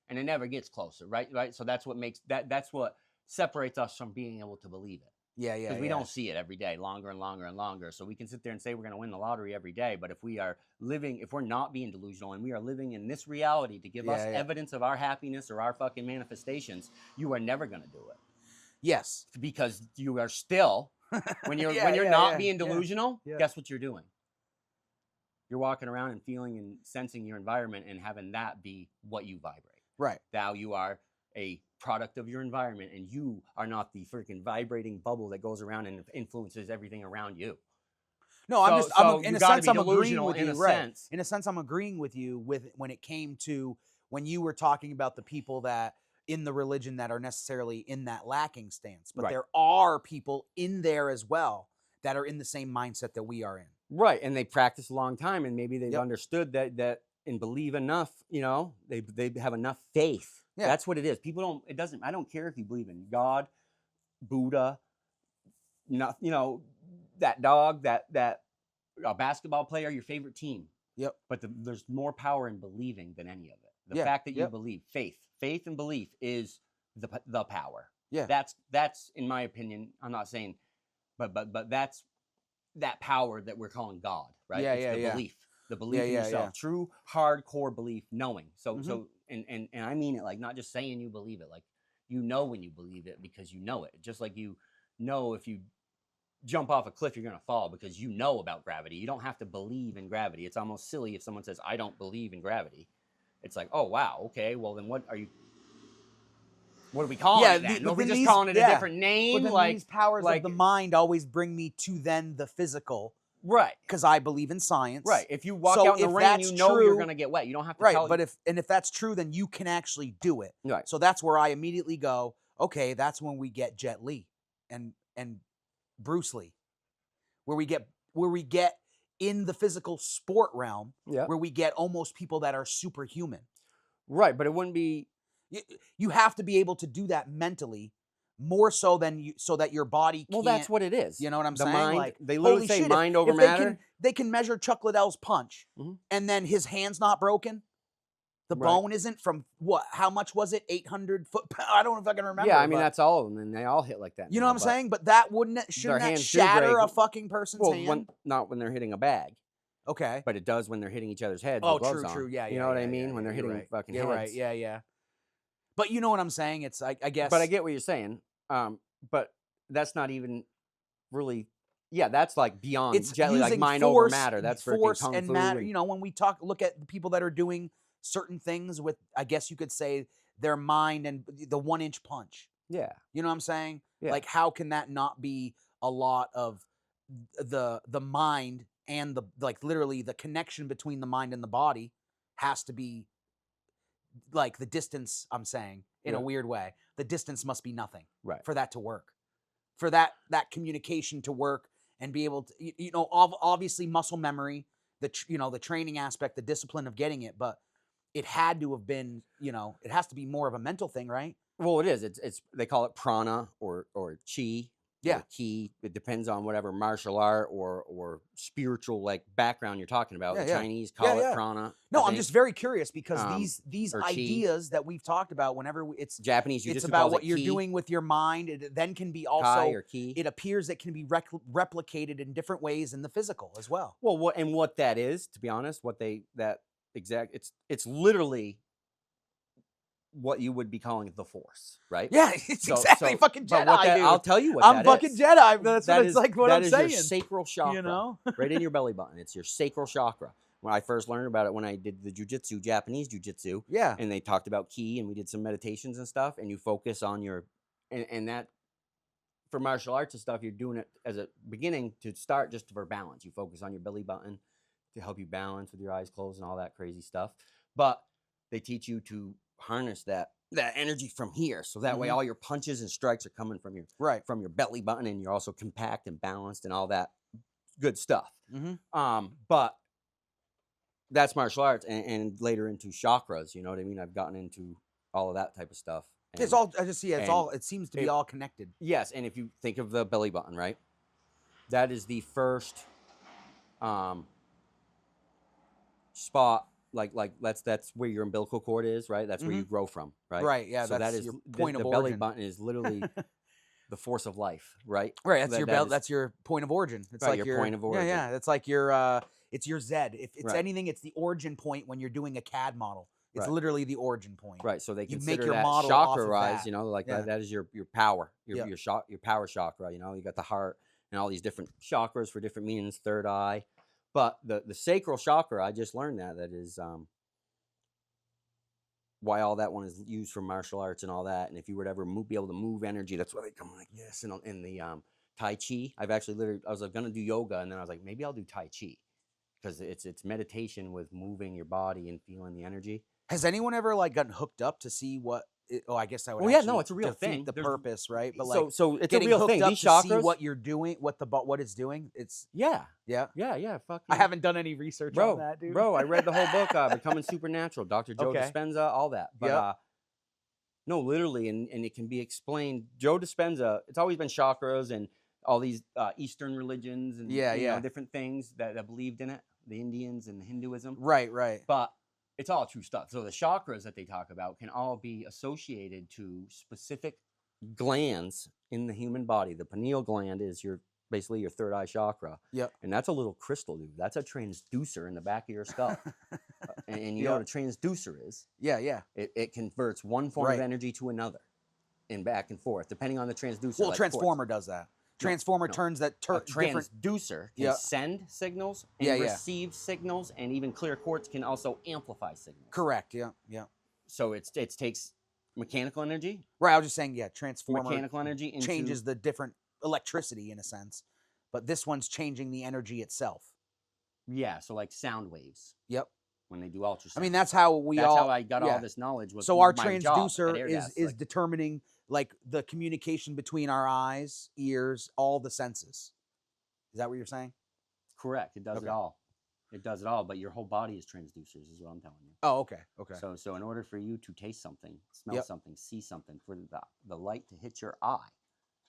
and it never gets closer, right? So that's what makes that's what separates us from being able to believe it. Yeah, yeah. Because we don't see it every day, longer and longer and longer. So we can sit there and say we're going to win the lottery every day, but if we're not being delusional and we are living in this reality to give us evidence of our happiness or our fucking manifestations, you are never going to do it. Yes. Because you are still, when you're being delusional, guess what you're doing? You're walking around and feeling and sensing your environment and having that be what you vibrate. Right. Now you are a product of your environment, and you are not the freaking vibrating bubble that goes around and influences everything around you. No, in a sense, I'm agreeing with you. Right. Sense. In a sense, I'm agreeing with you when it came to when you were talking about the people that in the religion that are necessarily in that lacking stance. But there are people in there as well that are in the same mindset that we are in. Right. And they practice a long time, and maybe they've understood that and believe enough, they have enough faith. Yeah. That's what it is. I don't care if you believe in God, Buddha, that dog, that a basketball player, your favorite team. Yep. But there's more power in believing than any of it. The fact that you believe, faith and belief is the power. Yeah. That's in my opinion. I'm not saying, but that's that power that we're calling God, right? Yeah, it's the belief. The belief in yourself. True hardcore belief, knowing. So and I mean it, like, not just saying you believe it, like, when you believe it because you know it. Just like if you jump off a cliff, you're going to fall because you know about gravity. You don't have to believe in gravity. It's almost silly if someone says, I don't believe in gravity. It's like, oh, wow, okay, well, then what are we calling it then? Are we just calling it a different name? But then these powers of the mind always bring me to then the physical. Right. Because I believe in science. Right. If you walk out in the rain, you're going to get wet. You don't have to tell. But if that's true, then you can actually do it. Right. So that's where I immediately go, okay, that's when we get Jet Li and Bruce Lee. Where we get in the physical sport realm Yeah. where we get almost people that are superhuman. Right, but it wouldn't be. You have to be able to do that mentally more so than you, so that your body Well, can't. that's what it is. You know what I'm The saying? mind. Like, They literally holy say shit! mind over If matter. they can measure Chuck Liddell's punch, Mhm. and then his hand's not broken, the Right. bone isn't from what? How much was it? 800 foot. I don't know if I can remember. Yeah, I mean but that's all of them, and they all hit like that. you know now, what I'm but saying? But that their shouldn't that hands do shatter break. a fucking person's Well, hand? not when they're hitting a bag, Okay. but it does when they're hitting each other's heads Oh, with gloves true, on. true. Yeah, You yeah, know what yeah, I mean? yeah, When yeah, they're you're hitting right. fucking You're heads. right. Yeah, yeah. But you know what I'm saying? It's I guess. But I get what you're saying. But that's not even really. Yeah, that's like beyond it's like using mind force, over matter. That's freaking force kung and fu. matter. You know, when we look at the people that are doing certain things with, I guess you could say, their mind and the 1-inch punch. Yeah. You know what I'm saying? Yeah. Like, how can that not be a lot of the mind and the, like, literally the connection between the mind and the body has to be like the distance. I'm saying in a Yeah. weird way, the distance must be nothing Right. for that to work, for that communication to work and be able to, you know, obviously muscle memory, the training aspect, the discipline of getting it, but it had to have been, it has to be more of a mental thing, right? Well, it is. It's they call it prana or chi. Yeah. Or ki. It depends on whatever martial art or spiritual like background you're talking about. Yeah, The yeah. Chinese call Yeah. it prana. No, I I'm think. just very curious because these or chi. ideas that we've talked about, whenever it's Japanese it's jiu-jitsu about calls what it you're ki, doing with your mind. It then can be kai also, or ki. it appears it can be replicated in different ways in the physical as well. Well, what that is, to be honest, it's literally what you would be calling the Force, right? Yeah, it's exactly fucking but Jedi, what that dude. I'll tell you what I'm that fucking is. Jedi. That's That what it's is- like. What that I'm is saying. your sacral chakra, You know, right in your belly button. It's your sacral chakra. When I first learned about it, when I did the jujitsu, Japanese jujitsu, yeah, and they talked about ki, and we did some meditations and stuff, and you focus on your, and that for martial arts and stuff, you're doing it as a beginning to start just for balance. You focus on your belly button to help you balance with your eyes closed and all that crazy stuff. But they teach you to harness that energy from here, so that way all your punches and strikes are coming from your belly button, and you're also compact and balanced and all that good stuff. But that's martial arts, and later into chakras. You know what I mean? I've gotten into all of that type of stuff. it's all. I just see it's and all. It seems to be all connected. Yes, and if you think of the belly button, right? That is the first spot. That's where your umbilical cord is, right? That's where you grow from, right? Right. Yeah. So that's that is your point of the origin. belly button is literally the force of life, right? Right. That's That- your that belt. is- That's your point of origin. It's Right, like your point of origin. Yeah. It's like your. It's your Zed. If it's Right. anything, it's the origin point when you're doing a CAD model. It's Right. literally the origin point. Right, so they You consider make your that model off chakra of rise, that. you know, like Yeah. that is your power, Yep. your power chakra. You know, you got the heart and all these different chakras for different meanings, third eye. But the sacral chakra, I just learned that is why all that one is used for martial arts and all that. And if you were to ever be able to move energy, that's why they come like this. And in the Tai Chi, I was like gonna do yoga, and then I was like, maybe I'll do Tai Chi because it's meditation with moving your body and feeling the energy. Has anyone ever like gotten hooked up to see what? I guess I would. Well, yeah, actually no, it's a real defeat thing. The There's- purpose, right? But so like, so it's a getting real hooked thing. up These to see chakras, what you're doing, what it's doing. It's yeah, yeah. fuck. I haven't done any research on that, dude. Bro, I read the whole book, Becoming Supernatural, Dr. Joe Okay. Dispenza, all that. But Yep. no, literally, and it can be explained. Joe Dispenza, it's always been chakras and all these Eastern religions and Yeah, you know, yeah. different things that believed in it, the Indians and the Hinduism. Right. But it's all true stuff. So the chakras that they talk about can all be associated to specific glands in the human body. The pineal gland is basically your third eye chakra. Yep. And that's a little crystal, dude. That's a transducer in the back of your skull. And you know what a transducer is? Yeah. It converts one form of energy to another and back and forth, depending on the transducer. Well, like Transformer does that. Transformer no. turns that A different. transducer can Yeah. send signals and Yeah, yeah. receive signals, and even clear quartz can also amplify signals. Correct. Yeah. So it takes mechanical energy, Right. I was just saying. Yeah. Transformer mechanical energy into, changes the different electricity in a sense, but this one's changing the energy itself. Yeah, so like sound waves Yep. when they do ultrasound. I mean, that's how how I got all this knowledge. Was So our my job at transducer Airgas, is like, determining like the communication between our eyes, ears, all the senses. Is that what you're saying? Correct. It does it Okay. all. It does it all. But your whole body is transducers, is what I'm telling you. Oh, okay. Okay. So in order for you to taste something, smell Yep. something, see something, for the light to hit your eye,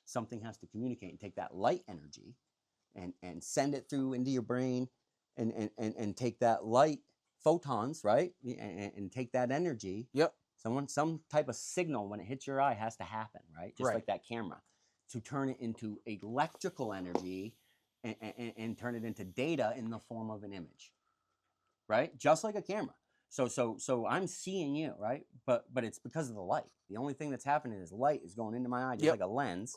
something has to communicate and take that light energy and send it through into your brain and take that light photons, right? And take that energy. Yep. Some type of signal when it hits your eye has to happen, right? Just Right. like that camera, to turn it into electrical energy and turn it into data in the form of an image, right? Just like a camera. So I'm seeing you, right? But it's because of the light. The only thing that's happening is light is going into my eye, just Yep. like a lens,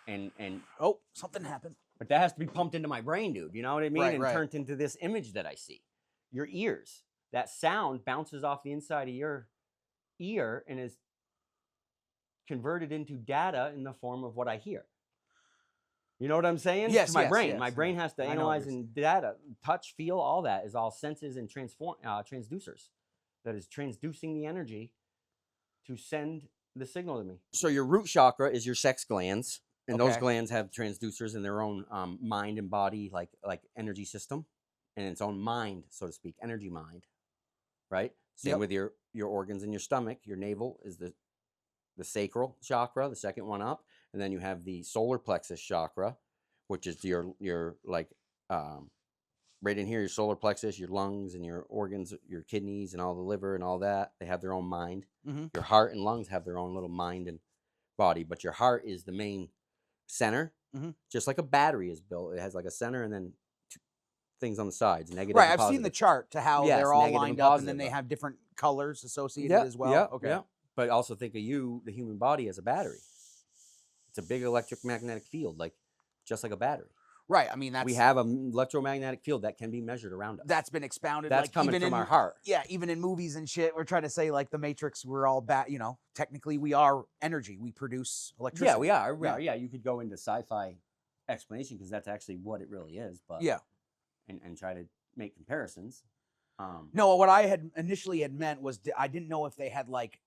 and Oh, something happened. but that has to be pumped into my brain, dude. You know what I mean? Right, And right. turned into this image that I see. Your ears, that sound bounces off the inside of your ear and is converted into data in the form of what I hear. You know what I'm saying? Yes, To my yes, brain. yes, My brain yeah. has to I know what analyze you're and data, touch, feel, all that is all senses and transducers. That is transducing the energy to send the signal to me. So your root chakra is your sex glands, and those Okay. glands have transducers in their own mind and body, like energy system, and its own mind, so to speak, energy mind. Right. Same Yep. with your organs in your stomach. Your navel is the sacral chakra, the second one up, and then you have the solar plexus chakra, which is your like right in here, your solar plexus, your lungs and your organs, your kidneys and all the liver and all that. They have their own mind. Mm-hmm. Your heart and lungs have their own little mind and body, but your heart is the main center, Mm-hmm. just like a battery is built. It has like a center and then things on the sides, negative Right. and I've seen the positive. chart to how Yes, they're all negative and lined up, and then positive, they though. have different colors associated Yeah, as well. yeah, Okay. yeah. But also think of you, the human body, as a battery. It's a big electromagnetic field, like just like a battery. Right. I mean, that's We have an electromagnetic field that can be measured around us. that's been expounded. That's like coming even from in our heart. yeah, even in movies and shit, we're trying to say like the Matrix. We're all You know, technically we are energy. We produce electricity. Yeah, we are. Yeah, you could go into sci-fi explanation because that's actually what it really is. But Yeah. and try to make comparisons. No, what I had initially had meant was I didn't know if they had like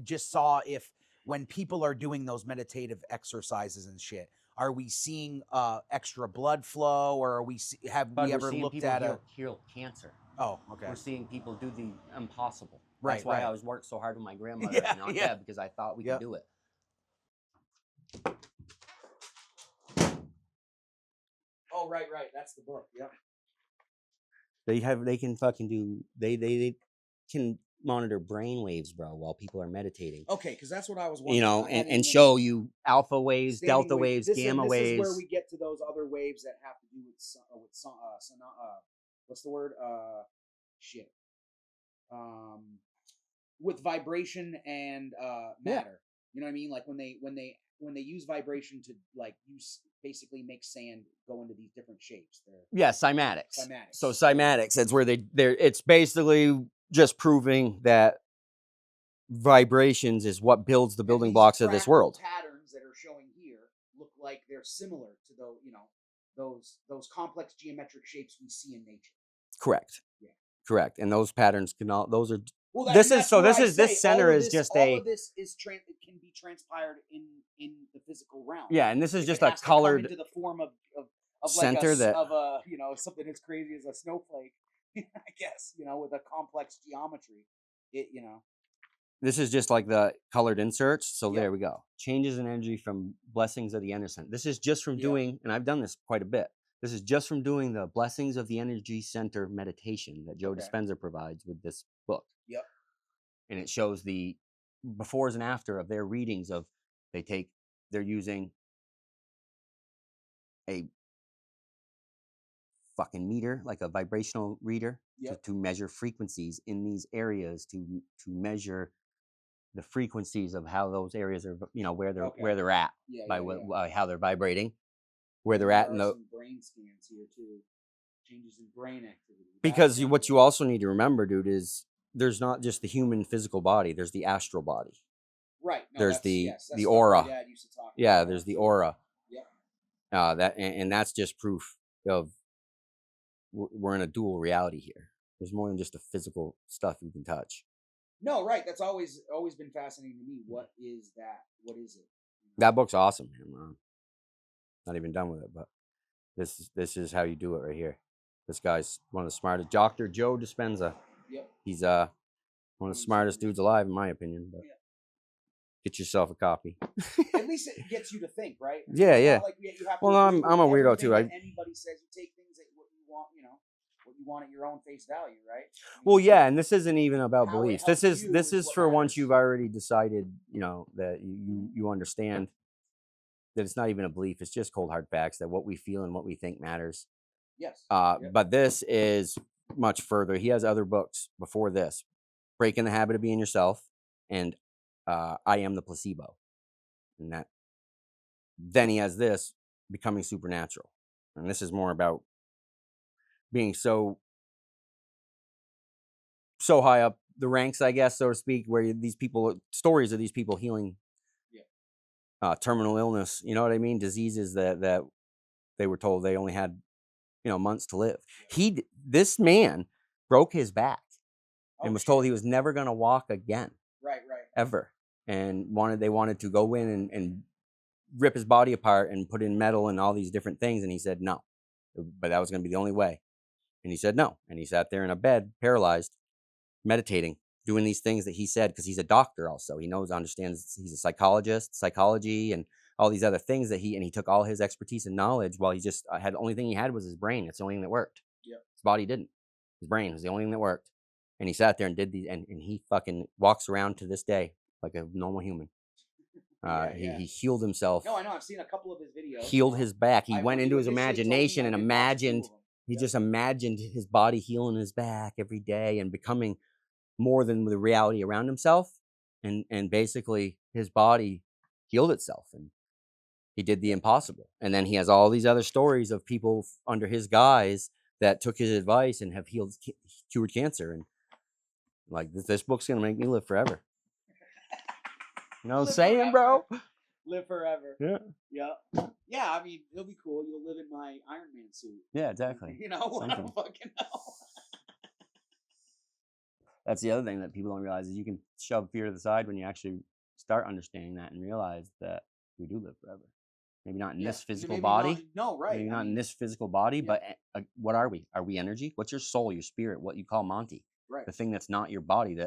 just saw if when people are doing those meditative exercises and shit, are we seeing extra blood flow, or are we have But we we're ever seeing looked people at a heal cancer. Oh, okay. We're seeing people do the impossible. Right, That's why right. I was worked so hard with my grandmother Yeah, and Aunt yeah. Deb, because I thought we Yep. could do it. Oh, right. That's the book. Yep. They can fucking do they can monitor brain waves, bro, while people are meditating. Okay, because that's what I was wondering. You know, and show you alpha waves, Standing delta wave. waves, gamma waves. This is where we get to those other waves that have to do with what's the word? Shit. With vibration and matter. You know what I mean? Like when they use vibration to like basically make sand go into these different shapes. Yeah, cymatics. Cymatics. So cymatics, that's where they're it's basically just proving that vibrations is what builds the building blocks of this world. Patterns that are showing here look like they're similar to those complex geometric shapes we see in nature. Correct. Yeah. Correct. And those patterns those are well, this center is just all of this is it can be transpired in the physical realm. Yeah, and this is If just it a has to colored come into the form of center like something as crazy as a snowflake, I guess, with a complex geometry. This is just like the colored inserts. So Yep. there we go. Changes in energy from blessings of the innocent. This is just from doing, and I've done this quite a bit. This is just from doing the blessings of the energy center meditation that Joe Dispenza provides with this book. Yep. And it shows the befores and after of their readings of they're using a fucking meter, like a vibrational reader, to measure frequencies in these areas, to measure the frequencies of how those areas are, where they're at by how they're vibrating, where they're at in the brain scans here too, changes in brain activity. Because what you also need to remember, dude, is there's not just the human physical body. There's the astral body. Right. No, there's the aura. Aura. My dad used to talk about there's the aura. Yeah. And that's just proof of we're in a dual reality here. There's more than just the physical stuff you can touch. No, right. That's always been fascinating to me. What is that? What is it? That book's awesome, man. Not even done with it, but this is how you do it right here. This guy's one of the smartest. Dr. Joe Dispenza. Yep. He's one of the smartest dudes alive, in my opinion. But Yeah. get yourself a copy. At least it gets you to think, right? Yeah, It's yeah. not like you have to Well, agree I'm with a weirdo everything too. that anybody says. You take things that what you want, what you want at your own face value, right? Well, yeah, and this isn't even about How it beliefs. helps This you is is what for once matters. you've already decided, that you understand that it's not even a belief. It's just cold hard facts that what we feel and what we think matters. Yes. Yep. But this is much further. He has other books before this, Breaking the Habit of Being Yourself, and I Am the Placebo, and that. Then he has this, Becoming Supernatural, and this is more about being so high up the ranks, I guess, so to speak, where these people, stories of these people healing terminal illness. You know what I mean? Diseases that they were told they only had months to live. This man broke his back and was told he was never going to walk again. Right. Ever. And they wanted to go in and rip his body apart and put in metal and all these different things, and he said no, but that was going to be the only way. And he said no, and he sat there in a bed paralyzed, meditating, doing these things that he said, because he's a doctor also. He understands, he's a psychologist, psychology, and all these other things that he took all his expertise and knowledge while he just had, the only thing he had was his brain. It's the only thing that worked. Yep. His body didn't. His brain was the only thing that worked. And he sat there and did these, and he fucking walks around to this day like a normal human. He healed himself. No, I know. I've seen a couple of his videos. Healed his back. He went into his imagination and imagined. He just imagined his body healing his back every day and becoming more than the reality around himself. And basically his body healed itself, and he did the impossible. And then he has all these other stories of people under his guise that took his advice and have cured cancer. And like, this book's gonna make me live forever. You know what I'm saying, bro? Live forever. Yeah. Yeah, I mean, it'll be cool. You'll live in my Iron Man suit. Yeah, exactly. I don't fucking know. That's the other thing that people don't realize, is you can shove fear to the side when you actually start understanding that and realize that we do live forever. Maybe not in this physical body. Maybe not in this physical body, but what are we? Are we energy? What's your soul, your spirit, what you call Monty? Right. The thing that's not your body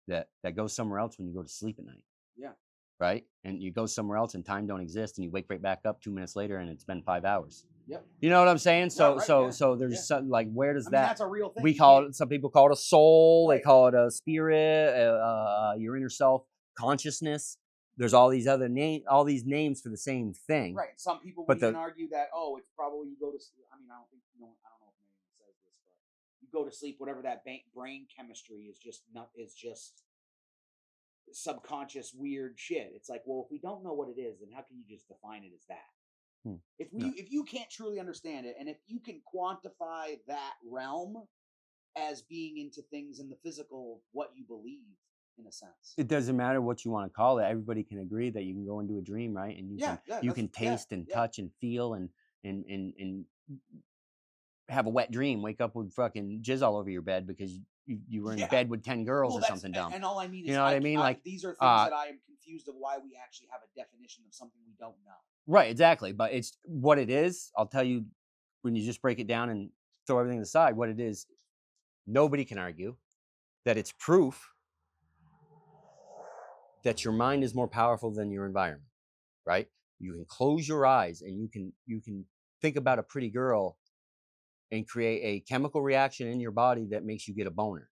that goes somewhere else when you go to sleep at night. Yeah. Right? And you go somewhere else and time don't exist, and you wake right back up 2 minutes later and it's been 5 hours. Yep. You know what I'm saying? So yeah, so there's something like, where does that? That's a real thing. We call it. Some people call it a soul. Right. They call it a spirit. Your inner self, consciousness. There's all these other these names for the same thing. Right. Some people would even argue that, it's probably you go to sleep. I mean, I don't know if anyone says this, but you go to sleep, whatever that brain chemistry is just subconscious weird shit. It's like, well, if we don't know what it is, then how can you just define it as that? If you can't truly understand it, and if you can quantify that realm as being into things in the physical, what you believe, in a sense, it doesn't matter what you want to call it. Everybody can agree that you can go into a dream, right? And you can taste and touch and feel and have a wet dream, wake up with fucking jizz all over your bed because you were in bed with 10 girls or something dumb. And all I mean is, you know what I mean? Like, these are things that I am confused of why we actually have a definition of something we don't know. Right, exactly. But it's what it is. I'll tell you, when you just break it down and throw everything aside, what it is, nobody can argue that it's proof that your mind is more powerful than your environment, right? You can close your eyes and you can think about a pretty girl and create a chemical reaction in your body that makes you get a boner.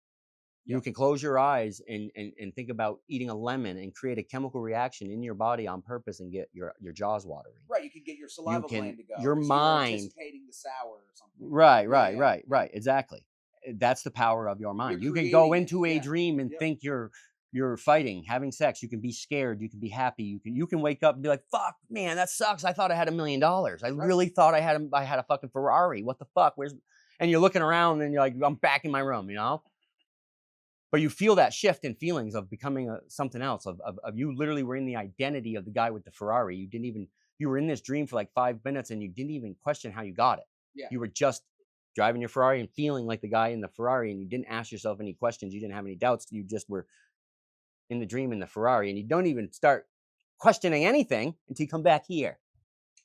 You can close your eyes and think about eating a lemon and create a chemical reaction in your body on purpose and get your jaws watering. Right, you can get your saliva gland to go. Your mind, you're anticipating the sour or something. Right, exactly. That's the power of your mind. You can go into a dream and think you're fighting, having sex. You can be scared. You can be happy. You can wake up and be like, "Fuck, man, that sucks. I thought I had $1 million. I really thought I had a fucking Ferrari. What the fuck? Where's?" And you're looking around and you're like, "I'm back in my room," you know. But you feel that shift in feelings of becoming something else. Of you literally were in the identity of the guy with the Ferrari. You were in this dream for like 5 minutes and you didn't even question how you got it. Yeah. You were just driving your Ferrari and feeling like the guy in the Ferrari, and you didn't ask yourself any questions. You didn't have any doubts. You just were in the dream in the Ferrari, and you don't even start questioning anything until you come back here.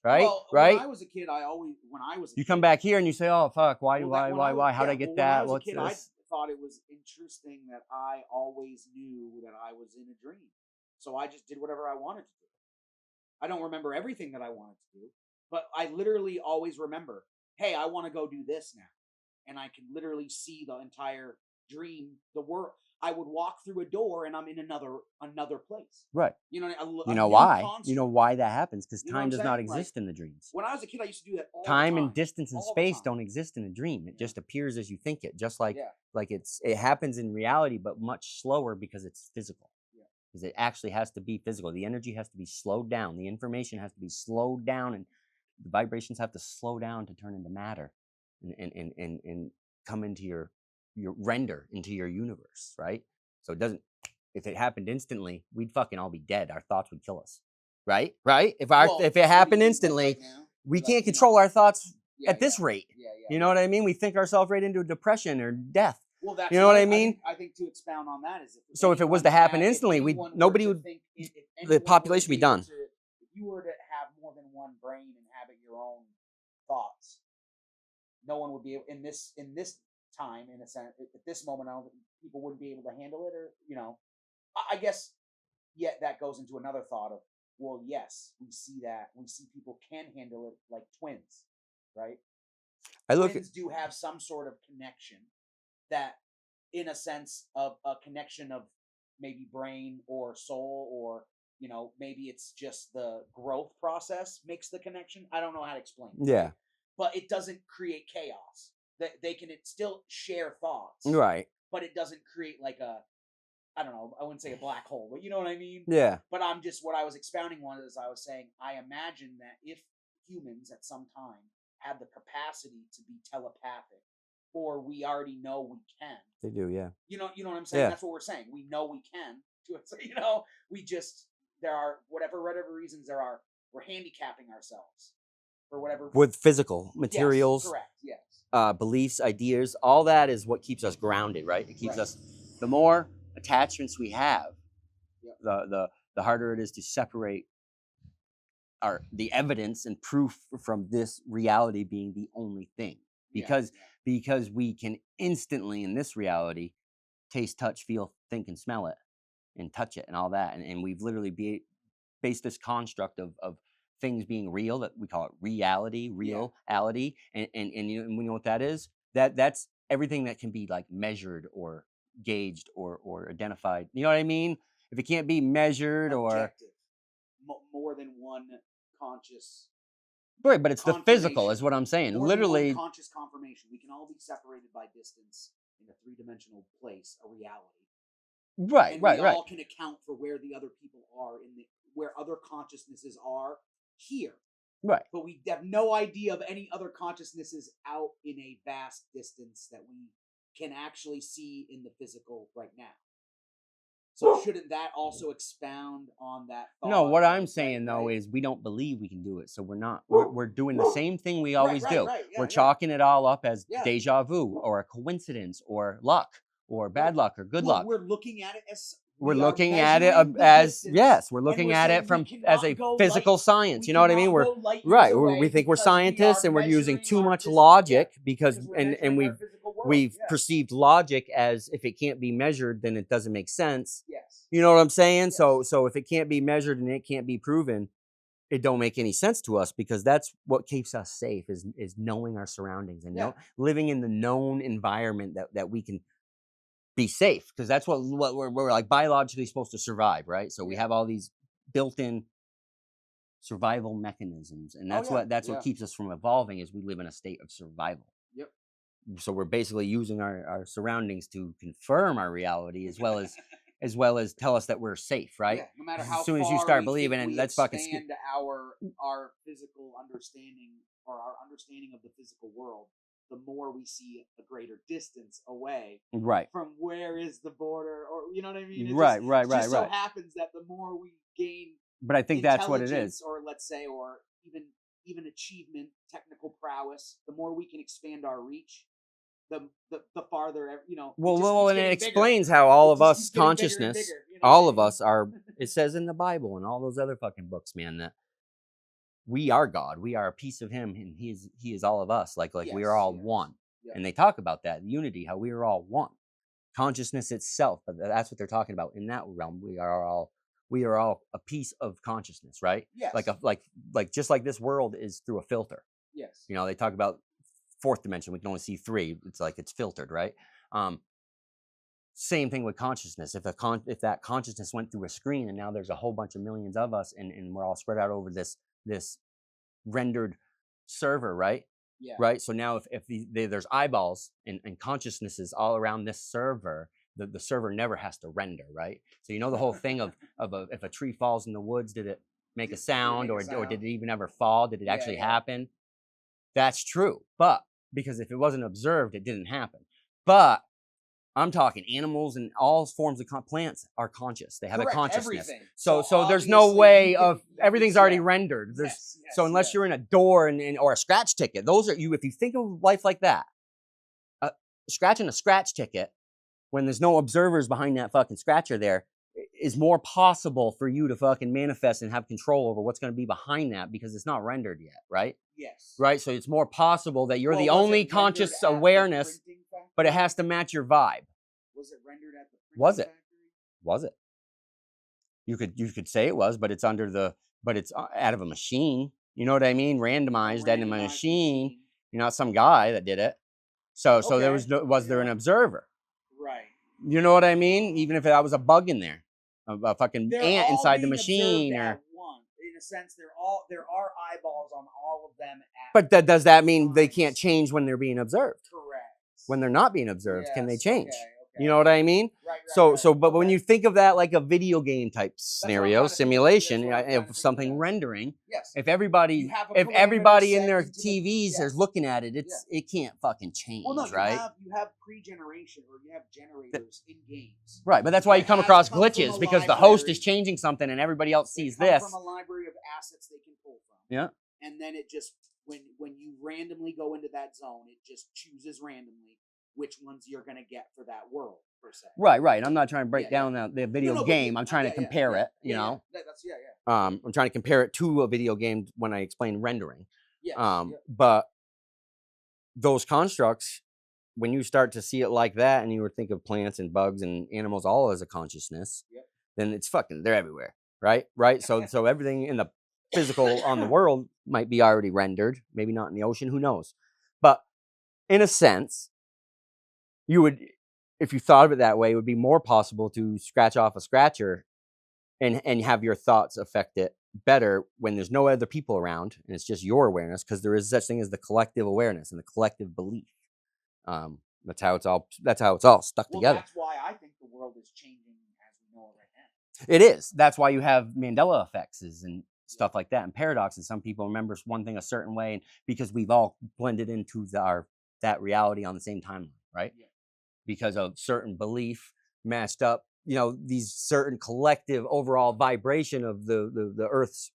right? Well, when Right? I was a kid, when I was a You come kid, back here and you say, "Oh fuck, why, well, that when I was why? How'd yeah, I get well, when I that? was a What's kid, I this?" thought it was interesting that I always knew that I was in a dream, so I just did whatever I wanted to do. I don't remember everything that I wanted to do, but I literally always remember, hey, I want to go do this now. And I can literally see the entire dream, the world. I would walk through a door and I'm in another place. Right. You know, You a know new why? You know construct. why that happens? Because You know what time I'm does not saying? Like exist in the dreams. when I was a kid, I used to do that all the Time and time, distance and all the space time. don't exist in a dream. It Yeah, just appears as you think it. Just yeah, like it happens in reality, but much slower because it's physical. yeah. Because it actually has to be physical. The energy has to be slowed down. The information has to be slowed down, and the vibrations have to slow down to turn into matter, and come into your render into your universe, right? So it doesn't. If it happened instantly, we'd fucking all be dead. Our thoughts would kill us, right? Right? Well, If it what do you happened mean, like instantly, right now? we Like can't control our thoughts yeah, at yeah, this rate. yeah, yeah, You know yeah. what I mean? We think ourselves right into depression or death. Well, that's You know what another. I mean? I think to expound on that is So if it was to happen if instantly, we anyone were nobody to would. think, if The anyone was population would be able done. to, if you were to have more than one brain and inhabit your own thoughts, no one would be able in this time, in a sense, at this moment. I don't think people wouldn't be able to handle it, or I guess. Yet that goes into another thought of, well, yes, we see that we see people can handle it like twins, right? I look at Twins do have some sort of connection that, in a sense of a connection of maybe brain or soul, or maybe it's just the growth process makes the connection. I don't know how to explain it, right? yeah, But it doesn't create chaos. That they can still share thoughts, right, but it doesn't create like a, I don't know, I wouldn't say a black hole, but you know what I mean? yeah. But I'm just, what I was expounding on is, I was saying, I imagine that if humans at some time had the capacity to be telepathic, or we already know we can, They do, yeah, you know what I'm saying? yeah. That's what we're saying. We know we can to it. So, we just, there are whatever reasons there are, we're handicapping ourselves for whatever. With physical Yes, materials, correct. Yes. beliefs, ideas, all that is what keeps us grounded, right? It keeps Right. us. The more attachments we have, Yep. the harder it is to separate the evidence and proof from this reality being the only thing. Because Yeah. because we can instantly in this reality taste, touch, feel, think, and smell it, and touch it, and all that, and we've literally based this construct of things being real, that we call it reality, reality, and and we know what that is. That's everything that can be like measured or gauged or identified. You know what I mean? If it can't be measured or Objective. More than one conscious right, but it's the physical, confirmation. is what I'm saying. More than one Literally, conscious confirmation. We can all be separated by distance in a three-dimensional place, a reality, right, and we right, right, all can account for where the other people are, where other consciousnesses are here. right. But we have no idea of any other consciousnesses out in a vast distance that we can actually see in the physical right now. So shouldn't that also expound on that thought? No, what I'm Right, saying though right. is we don't believe we can do it, so we're not. We're doing the same thing we always right, do. right, yeah, We're yeah. chalking it all up as Yeah. deja vu or a coincidence or luck or bad luck or good Well, luck. we're looking at it as We're we are looking at it measuring the as distance, yes, we're and looking we're at saying it we from as cannot a go physical science. You know what I mean? We're go light years right. away We think we're because we are scientists and we're using measuring too our much physical, logic because we're and measuring we've our physical world. we've Yeah. perceived logic as if it can't be measured, then it doesn't make sense. Yes. You know what I'm saying? Yes. So if it can't be measured and it can't be proven, it don't make any sense to us because that's what keeps us safe is knowing our surroundings and living in the known environment that we can be safe, because that's what we're like biologically supposed to survive, right? So we have all these built-in survival mechanisms, and that's what keeps us from evolving is we live in a state of survival. Yep. So we're basically using our surroundings to confirm our reality as well as tell us that we're safe, right? Yeah, no matter how as soon as you far start we believing think it, we let's fucking expand our physical understanding, or our understanding of the physical world, the more we see a greater distance away right from where is the border, or you know what I mean? It right just so happens that the more we gain but I think that's what it intelligence, is. or let's say, or even achievement, technical prowess, the more we can expand our reach, the farther, Well, and it getting bigger. explains how all It of just us keeps getting bigger and consciousness, bigger, you know what all I of mean? us are. It says in the Bible and all those other fucking books, man, that we are God. We are a piece of him, and he is all of us. Like we are all one. Yes. And they talk about that unity, how we are all one. Consciousness itself, but that's what they're talking about in that realm. We are all a piece of consciousness, right? Yes. Like just like this world is through a filter. Yes. You know, they talk about fourth dimension. We can only see three. It's like it's filtered, right? Same thing with consciousness. If that consciousness went through a screen and now there's a whole bunch of millions of us and we're all spread out over this rendered server, right? Yeah. Right. So now if there's eyeballs and consciousnesses all around this server, the server never has to render, right? So you know the whole thing of if a tree falls in the woods, did it make a sound, or did it even ever fall? Did it actually happen? That's true. But because if it wasn't observed, it didn't happen. But I'm talking animals and all forms of plants are conscious. They have a consciousness. Everything. So there's no way of everything's already rendered. So unless you're in a door or a scratch ticket, those are you. If you think of life like that, scratching a scratch ticket when there's no observers behind that fucking scratcher there is more possible for you to fucking manifest and have control over what's going to be behind that because it's not rendered yet, right? Yes. Right. So it's more possible that you're the only conscious awareness. But it has to match your vibe. Was it rendered at the printing factory? Was it? You could say it was, but it's it's out of a machine. You know what I mean? Randomized out of a machine. You're not some guy that did it. So there was there an observer? Right. You know what I mean? Even if that was a bug in there, a fucking ant inside the machine, or in a sense, there are eyeballs on all of them. But does that mean they can't change when they're being observed? Correct. When they're not being observed, can they change? Okay. You know what I mean? Right. But when you think of that like a video game type scenario, simulation of something rendering, if everybody in their TVs is looking at it, it can't fucking change, right? You have pre-generation, or you have generators in games. Right, but that's why you come across glitches, because the host is changing something and everybody else sees this. From a library of assets they can pull from. Yeah. And then it just when you randomly go into that zone, it just chooses randomly which ones you're going to get for that world, per se. Right. I'm not trying to break down the video game. I'm trying to compare it, you know? I'm trying to compare it to a video game when I explain rendering. But those constructs, when you start to see it like that, and you would think of plants and bugs and animals all as a consciousness, then it's they're everywhere, right? So everything in the physical on the world might be already rendered, maybe not in the ocean, who knows? But in a sense, you would, if you thought of it that way, it would be more possible to scratch off a scratcher and have your thoughts affect it better when there's no other people around and it's just your awareness, because there is such thing as the collective awareness and the collective belief. That's how it's all stuck together. That's why I think the world is changing as we know it right now. It is. That's why you have Mandela effects and stuff like that, and paradoxes. Some people remember one thing a certain way, and because we've all blended into that reality on the same timeline, right? Yeah. Because of certain belief matched up, these certain collective overall vibration of the Earth's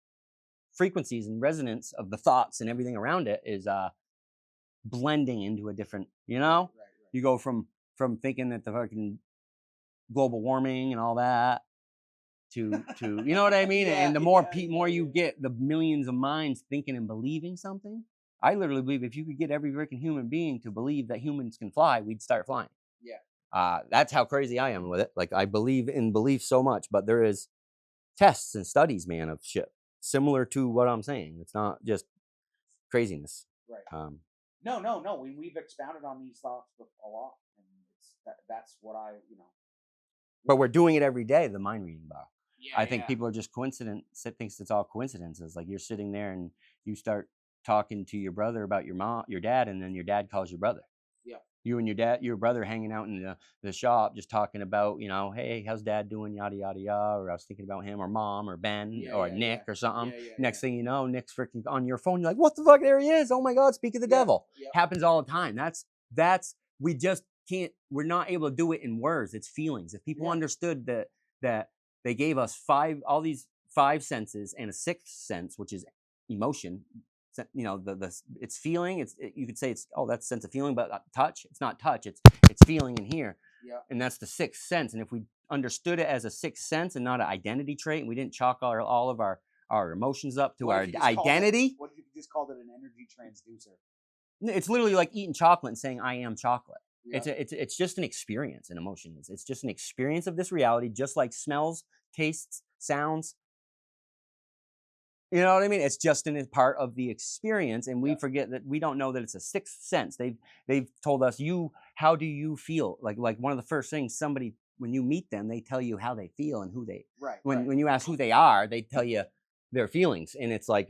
frequencies and resonance of the thoughts and everything around it is blending into a different, Right. You go from thinking that the fucking global warming and all that to you know what I mean? And the more you get the millions of minds thinking and believing something. I literally believe if you could get every freaking human being to believe that humans can fly, we'd start flying. Yeah. That's how crazy I am with it. Like, I believe in belief so much, but there is tests and studies, man, of shit similar to what I'm saying. It's not just craziness. Right. No. We've expounded on these thoughts a lot, and that's what But we're doing it every day. The mind reading bar. Yeah, I think people are just thinks it's all coincidences. Like, you're sitting there and you start talking to your brother about your dad, and then your dad calls your brother. Yeah. You and your brother hanging out in the shop, just talking about, hey, how's dad doing, yada, yada, yada, or I was thinking about him, or mom, or Ben, or Nick, or something. Next thing you know, Nick's freaking on your phone. You're like, what the fuck? There he is. Oh my God, speak of the devil. Yeah. Happens all the time. We just can't, we're not able to do it in words. It's feelings. If people understood that they gave us all these five senses and a sixth sense, which is emotion. It's feeling. You could say that's sense of feeling, but touch. It's not touch. It's feeling in here. Yeah. And that's the sixth sense. And if we understood it as a sixth sense and not an identity trait, and we didn't chalk all of our our emotions up, to What our if you just called it- identity. What if you just called it an energy transducer? It's literally like eating chocolate and saying, I am chocolate. Yeah. It's just an experience. An emotion is. It's just an experience of this reality, just like smells, tastes, sounds. You know what I mean? It's just a part of the experience, and we Yeah. forget that we don't know that it's a sixth sense. They've told us, how do you feel? Like one of the first things somebody, when you meet them, they tell you how they feel and who they. Right. When you ask who they are, they tell you their feelings, and it's like,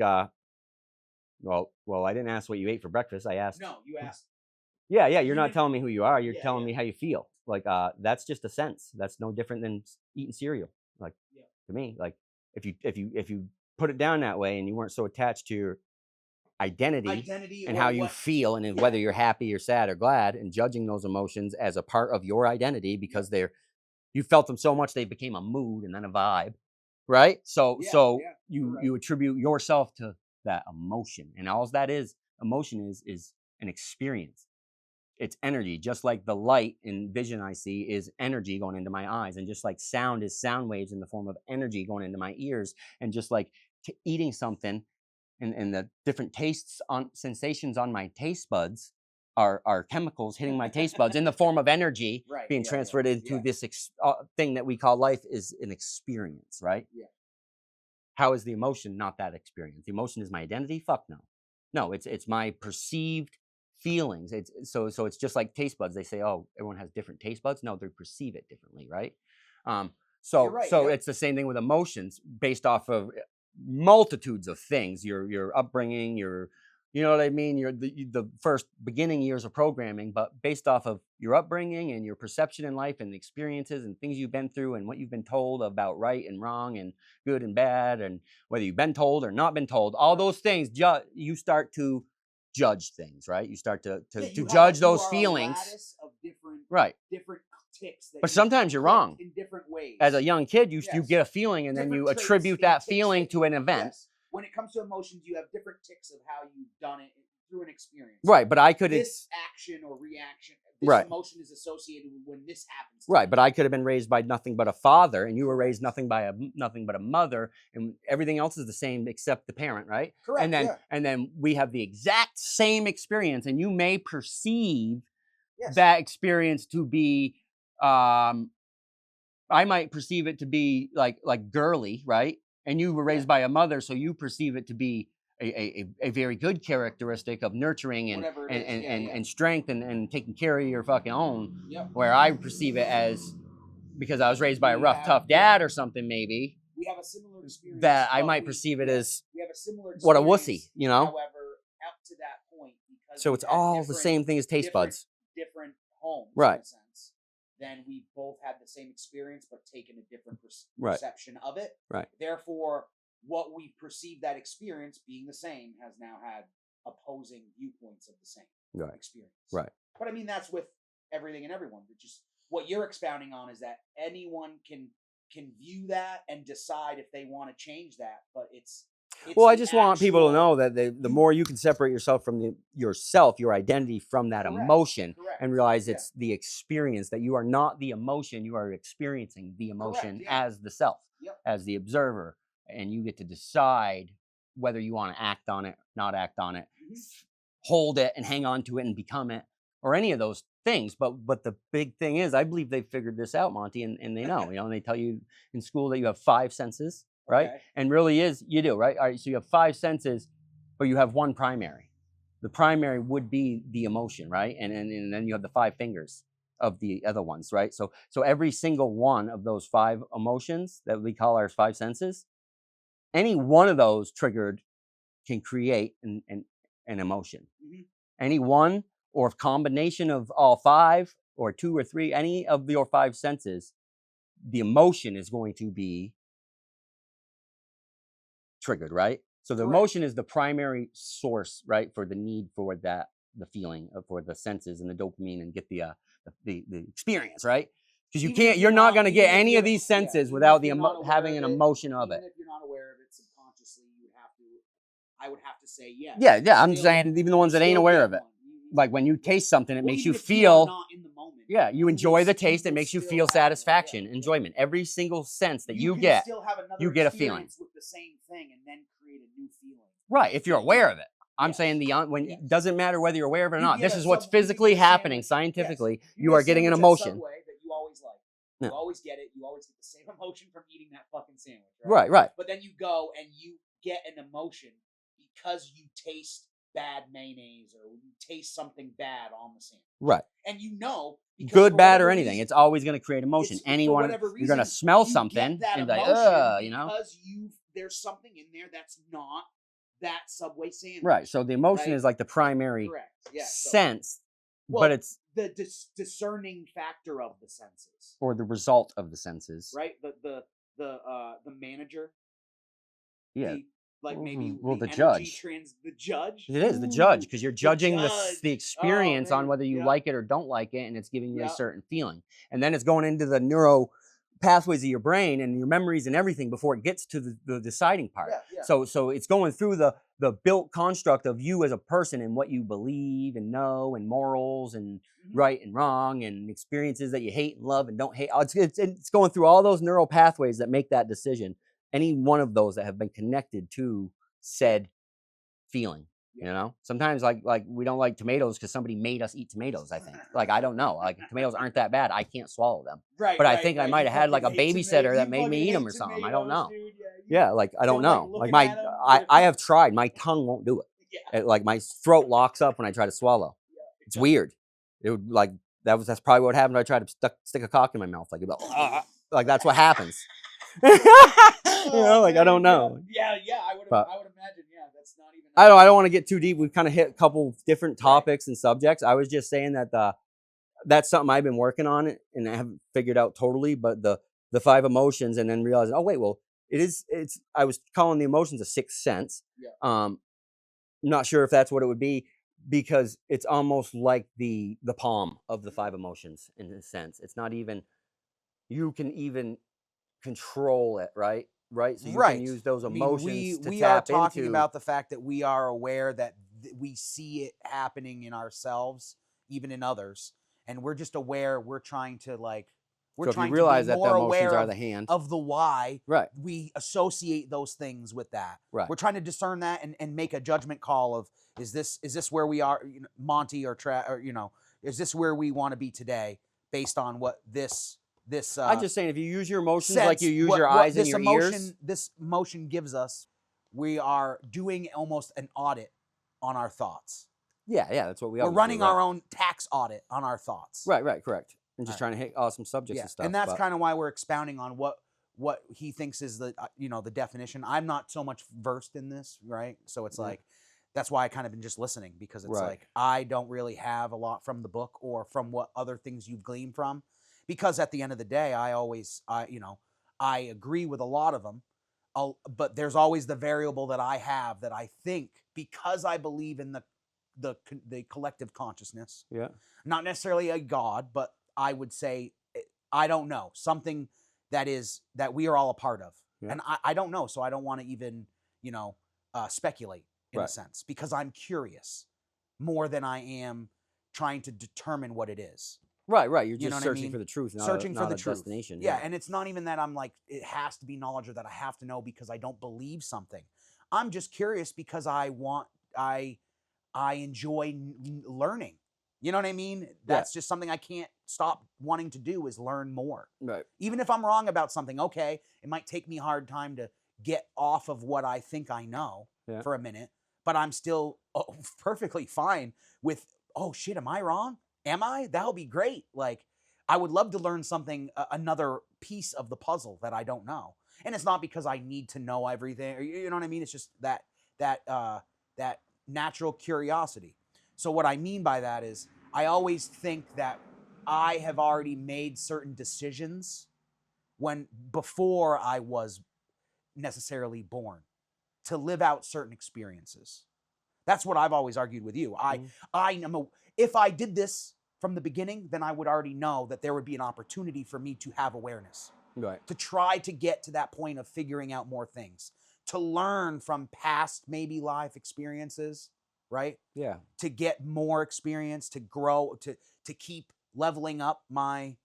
well, I didn't ask what you ate for breakfast. I asked. No, you asked. Yeah, you're You not didn't- telling me who you are. You're Yeah, telling yeah. me how you feel. Like, that's just a sense. That's no different than eating cereal. Like, Yeah. to me, like if you put it down that way and you weren't so attached to your identity and or how you what- feel, and Yeah. whether you're happy or sad or glad, and judging those emotions as a part of your identity because you felt them so much they became a mood and then a vibe, right? So Yeah, so yeah, you right. you attribute yourself to that emotion, and all that is emotion is an experience. It's energy, just like the light and vision I see is energy going into my eyes, and just like sound is sound waves in the form of energy going into my ears, and just like eating something and the different tastes on sensations on my taste buds are chemicals hitting my taste buds in the form of energy Right, being yeah, transferred yeah, into yeah. this thing that we call life is an experience, right? Yeah. How is the emotion not that experience? The emotion is my identity? Fuck no. No, it's my perceived feelings. It's just like taste buds. They say, oh, everyone has different taste buds. No, they perceive it differently, right? You're right, So yep. it's the same thing with emotions based off of multitudes of things. Your upbringing, you know what I mean? The first beginning years of programming, but based off of your upbringing and your perception in life and experiences and things you've been through and what you've been told about right and wrong and good and bad, and whether you've been told or not been told, all those things, you start to judge things, right? You start to Yeah, you have judge you those are a feelings, lattice of right? different ticks that But you sometimes you're click wrong. in different ways. As a young kid, you Yes. get a feeling, and then Different you traits attribute and that ticks feeling that to an event. Yes. When it comes to emotions, you have different ticks of how you've done it through an experience. Right, but I could have. This action or reaction, this Right. emotion is associated with when this happens. Right, but I could have been raised by nothing but a father, and you were raised nothing but a mother, and everything else is the same except the parent, right? Correct, And then yeah. and then we have the exact same experience, and you may perceive Yes. that experience to be, I might perceive it to be like girly, right? And you were raised by a mother, so you perceive it to be a very good characteristic of nurturing and Whatever it is, yeah, yeah. and strength and taking care of your fucking own. Yep. Where I perceive it as, because I was raised by a rough, tough dad or something, maybe, We have a similar experience. that I but might perceive it as we have a similar what a experience, wussy, you know? However, up to that point, because So we've it's had all the different- same thing as taste different- buds. different homes, Right. in a sense, then we both had the same experience but taken a different Right. perception of it. Right. Therefore, what we perceive that experience being the same has now had opposing viewpoints of the same Right. experience. Right. But I mean, that's with everything and everyone. But just what you're expounding on is that anyone can view that and decide if they want to change that. But it's Well, I the just want people to actual- know that the more you can separate yourself from yourself, your identity, from that Correct, emotion, correct, and realize yeah. it's the experience, that you are not the emotion, you are experiencing the emotion yeah. as the self, Yep. as the observer, and you get to decide whether you want to act on it, not act on it, hold it and hang on to it and become it, or any of those things. But the big thing is, I believe they've figured this out, Monty, and they know, and they tell you in school that you have 5 senses, right? Okay. And really you do, right? All right, so you have 5 senses, but you have one primary. The primary would be the emotion, right? And then you have the 5 fingers of the other ones, right? So every single one of those 5 emotions that we call our 5 senses, any one of those triggered can create an emotion. Any one or combination of all 5 or 2 or 3, any of your 5 senses, the emotion is going to be triggered, right? So the Correct. emotion is the primary source, right, for the need for that, the feeling for the senses and the dopamine, and get the experience, right? Because you're not going to get any of these senses without having an emotion of it. Even if you're not aware of it subconsciously, I would have to say yes. Yeah. I'm saying even the ones that ain't aware of it. Like when you taste something, it makes you even if feel. are not in the moment, Yeah, you will enjoy the s- taste. It will makes you still feel have one, satisfaction, enjoyment. Every single sense that you can get, still have another you get a feeling. experience with the same thing and then create a new feeling. Right, if you're aware of it. I'm Yes. saying when Yes. it doesn't matter whether you're aware of it or You not. get This a is what's you can physically get a happening sandwich. scientifically. Yes. You are getting an sandwich at emotion. Subway that you always like. Yeah. You always get it. You always get the same emotion from eating that fucking sandwich. Right, right. But then you go and you get an emotion because you taste bad mayonnaise or you taste something bad on the sandwich. Right. And you know, because Good, for bad, or whatever anything. reason, It's always going to create emotion. for Anyone, whatever you're going to reason, smell you something get that and like, emotion you know. because there's something in there that's not that Subway sandwich. Right. So the emotion right? is like the primary Correct. Yeah. So, sense, well, but it's the discerning factor of the senses, or the result of the senses. right? The manager, Yeah. like maybe Well, the the energy judge. the judge. It is the judge because you're judging the judge. experience Oh, on man. whether you Yeah. like it or don't like it, and it's giving you a Yeah. certain feeling. And then it's going into the neuro pathways of your brain and your memories and everything before it gets to the deciding part. Yeah, yeah. So it's going through the built construct of you as a person and what you believe and know and morals and right and wrong and experiences that you hate and love and don't hate. It's going through all those neural pathways that make that decision. Any one of those that have been connected to said feeling. You know, sometimes like we don't like tomatoes because somebody made us eat tomatoes. I think like I don't know, like tomatoes aren't that bad. I can't swallow them, Right. but I think I might have had like a babysitter that made me eat them or something. I don't know. Dude. Yeah, like I don't know. Like looking at 'em, I have tried. My tongue won't do it. Yeah. Like my throat locks up when I try to swallow. It's weird. It would like that's probably what happened when I tried to stick a cock in my mouth. Like that's what happens. You know, like I don't know. Yeah. I would imagine. Yeah, that's not even. I don't want to get too deep. We've kind of hit a couple different topics and subjects. I was just saying that that's something I've been working on and I haven't figured out totally. But the five emotions, and then realizing, oh wait, well, it's. I was calling the emotions a sixth sense. Yeah. Not sure if that's what it would be because it's almost like the palm of the five emotions in a sense. It's not even. You can even control it, right? Right. So you can use those emotions to we tap are talking into. about the fact that we are aware that we see it happening in ourselves, even in others, and we're just aware. We're trying to we're So if you trying to realize be that the more emotions aware are the hand, of the why. right? We associate those things with that. Right. We're trying to discern that and make a judgment call of is this where we are, Monty or is this where we want to be today based on what this. I'm just saying, if you use your emotions like you use your what eyes and your ears. this emotion gives us, we are doing almost an audit on our thoughts. Yeah, that's what we're running do, right? our own tax audit on our thoughts. Right, correct. And just trying to hit awesome subjects and stuff. And that's kind of why we're expounding on what he thinks is the the definition. I'm not so much versed in this, right? So it's like that's why I kind of been just listening because it's like I don't really have a lot from the book or from what other things you've gleaned from. Because at the end of the day, I agree with a lot of them, but there's always the variable that I have that I think because I believe in the collective consciousness. Yeah. Not necessarily a God, but I would say I don't know something that we are all a part of, and I don't know, so I don't want to even speculate in a sense because I'm curious more than I am trying to determine what it is. Right. You're just searching for the truth, searching for the truth. Destination. Yeah, and it's not even that I'm like it has to be knowledge or that I have to know because I don't believe something. I'm just curious because I enjoy learning. You know what I mean? That's just something I can't stop wanting to do is learn more. Right. Even if I'm wrong about something, okay, it might take me a hard time to get off of what I think I know for a minute, but I'm still perfectly fine with, oh shit, am I wrong? Am I? That'll be great. Like, I would love to learn something, another piece of the puzzle that I don't know. And it's not because I need to know everything. Or, you know what I mean? It's just that natural curiosity. So what I mean by that is I always think that I have already made certain decisions before I was necessarily born to live out certain experiences. That's what I've always argued with you. If I did this from the beginning, then I would already know that there would be an opportunity for me to have awareness. Right. To try to get to that point of figuring out more things. To learn from past maybe life experiences, right? Yeah. To get more experience, to grow, to keep leveling up my,